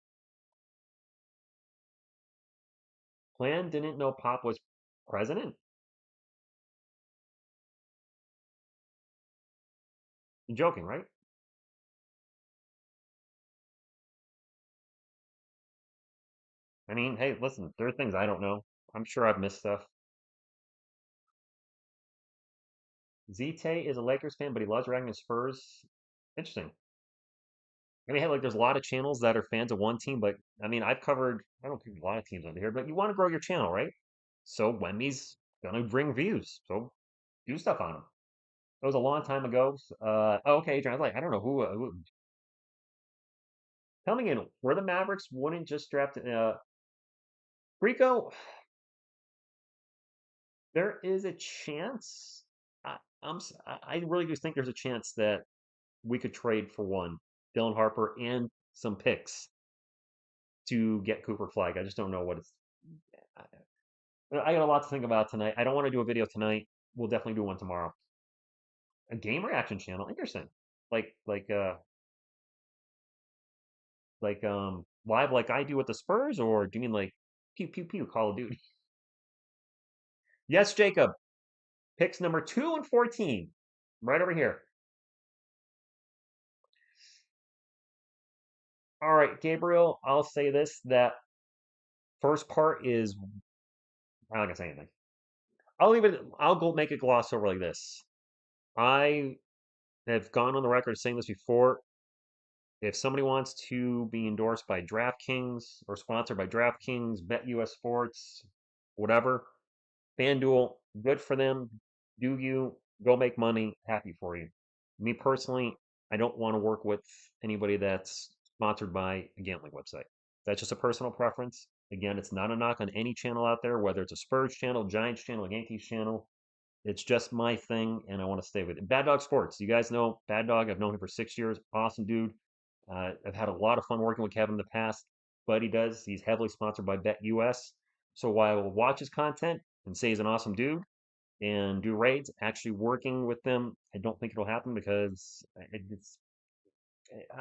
Plan didn't know Pop was president? You're joking, right? I mean, hey, listen, there are things I don't know. I'm sure I've missed stuff. Zite is a Lakers fan, but he loves ragging the Spurs. Interesting. I mean, hey, like there's a lot of channels that are fans of one team, but I mean, I don't think a lot of teams on here, but you want to grow your channel, right? So Wemmy's gonna bring views, so do stuff on him. It was a long time ago. Oh, okay, Adrian, I was like, I don't know who tell me again, were the Mavericks wouldn't just draft Rico? There is a chance. I really do think there's a chance that we could trade for one, Dylan Harper, and some picks to get Cooper Flag. I just don't know what it's. I got a lot to think about tonight. I don't want to do a video tonight. We'll definitely do one tomorrow. A game reaction channel, interesting. Like like uh live like I do with the Spurs, or do you mean like pew pew pew Call of Duty? Yes, Jacob. Picks number 2 and 14, right over here. All right, Gabriel. I'll say this: that first part is I'm not gonna say anything. I'll leave it. I'll go make a gloss over like this. I have gone on the record saying this before. If somebody wants to be endorsed by DraftKings or sponsored by DraftKings, BetUS Sports, whatever, FanDuel, good for them. Do you go make money? Happy for you. Me personally, I don't want to work with anybody that's sponsored by a gambling website. That's just a personal preference. Again, it's not a knock on any channel out there, whether it's a Spurs channel, Giants channel, Yankees channel. It's just my thing, and I want to stay with it. Bad Dog Sports. You guys know Bad Dog. I've known him for 6 years. Awesome dude. I've had a lot of fun working with Kevin in the past. But he does. He's heavily sponsored by BetUS. So while I will watch his content and say he's an awesome dude and do raids, actually working with them, I don't think it'll happen because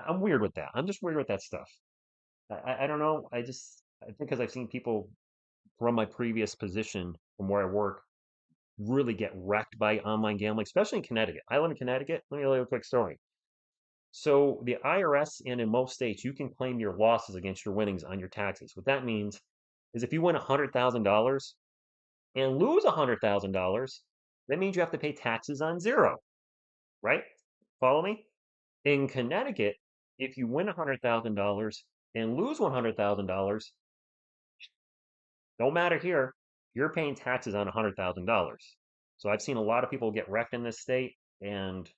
I'm weird with that. I'm just weird with that stuff. I don't know. I think because I've seen people from my previous position from where I work really get wrecked by online gambling, especially in Connecticut. I live in Connecticut. Let me tell you a quick story. So the IRS and in most states, you can claim your losses against your winnings on your taxes. What that means is if you win $100,000 and lose $100,000, that means you have to pay taxes on zero, right? Follow me? In Connecticut, if you win $100,000 and lose $100,000, don't matter here, you're paying taxes on $100,000. So I've seen a lot of people get wrecked in this state and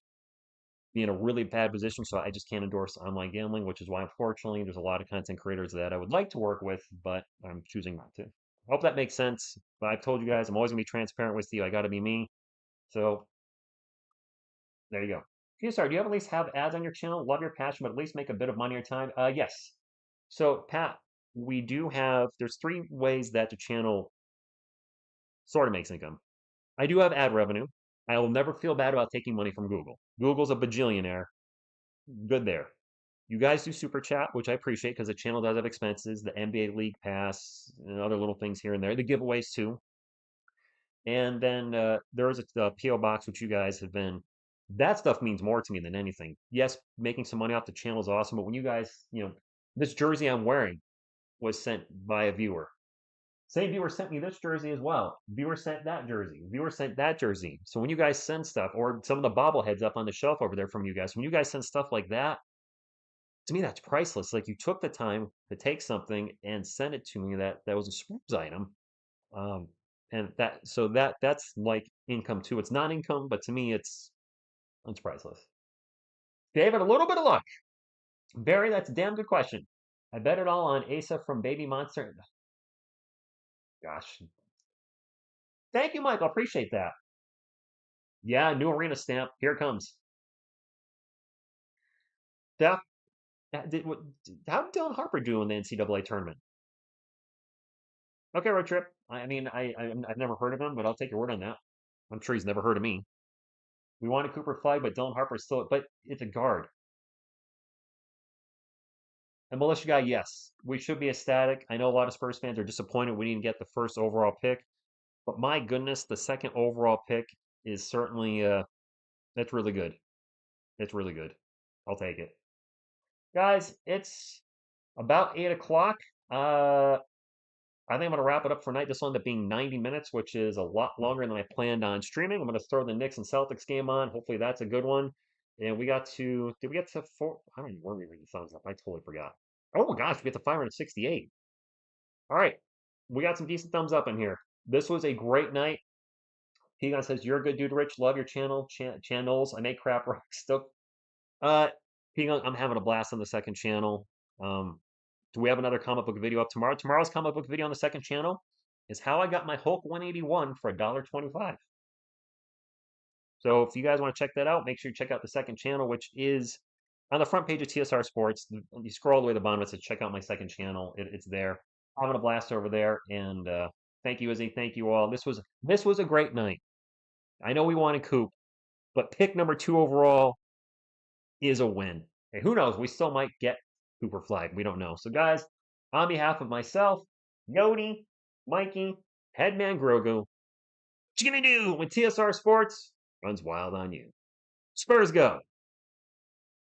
be in a really bad position. So I just can't endorse online gambling, which is why, unfortunately, there's a lot of content creators that I would like to work with, but I'm choosing not to. Hope that makes sense. But I've told you guys, I'm always gonna be transparent with you. I got to be me. So there you go. PSR, do you have at least have ads on your channel? Love your passion, but at least make a bit of money or time? Yes. So Pat, we do have. There's three ways that the channel sort of makes income. I do have ad revenue. I will never feel bad about taking money from Google. Google's a bajillionaire. Good there. You guys do super chat, which I appreciate because the channel does have expenses, the NBA League Pass, and other little things here and there. The giveaways too. And then there is a PO box which you guys have been. That stuff means more to me than anything. Yes, making some money off the channel is awesome, but when you guys, this jersey I'm wearing was sent by a viewer. Same viewer sent me this jersey as well. Viewer sent that jersey. Viewer sent that jersey. So when you guys send stuff, or some of the bobbleheads up on the shelf over there from you guys, when you guys send stuff like that, to me that's priceless. Like you took the time to take something and send it to me that was a sports item. Um, and that's like income too. It's not income, but to me it's priceless. David, a little bit of luck. Barry, that's a damn good question. I bet it all on Asa from Baby Monster. Gosh. Thank you, Michael. Appreciate that. Yeah, new arena stamp. Here it comes. That, how did Dylan Harper do in the NCAA tournament? Okay, road trip. I mean, I've never heard of him, but I'll take your word on that. I'm sure he's never heard of me. We wanted Cooper Flag, but Dylan Harper is still. But it's a guard. A militia guy, yes. We should be ecstatic. I know a lot of Spurs fans are disappointed we didn't get the first overall pick, but my goodness, the second overall pick is certainly that's really good. It's really good. I'll take it. Guys, it's about 8 o'clock. I think I'm going to wrap it up for night. This will end up being 90 minutes, which is a lot longer than I planned on streaming. I'm going to throw the Knicks and Celtics game on. Hopefully that's a good one. And did we get to four? I don't even remember we read the thumbs up. I totally forgot. Oh my gosh, we get to 568. All right. We got some decent thumbs up in here. This was a great night. Pegon says, "You're a good dude, Rich. Love your channels. I make crap rocks. Still, uh, Pegon, I'm having a blast on the second channel. Do we have another comic book video up tomorrow? Tomorrow's comic book video on the second channel is how I got my Hulk 181 for $1.25. So if you guys want to check that out, make sure you check out the second channel, which is on the front page of TSR Sports. You scroll all the way to the bottom, it says check out my second channel. It's there. I'm having a blast over there, and Thank you, Izzy. Thank you all. This was a great night. I know we wanted Coop, but pick number 2 overall is a win. Hey, who knows? We still might get Cooper Flag. We don't know. So, guys, on behalf of myself, Yodi, Mikey, Headman Grogu, Jimmy Doo with TSR Sports runs wild on you. Spurs go.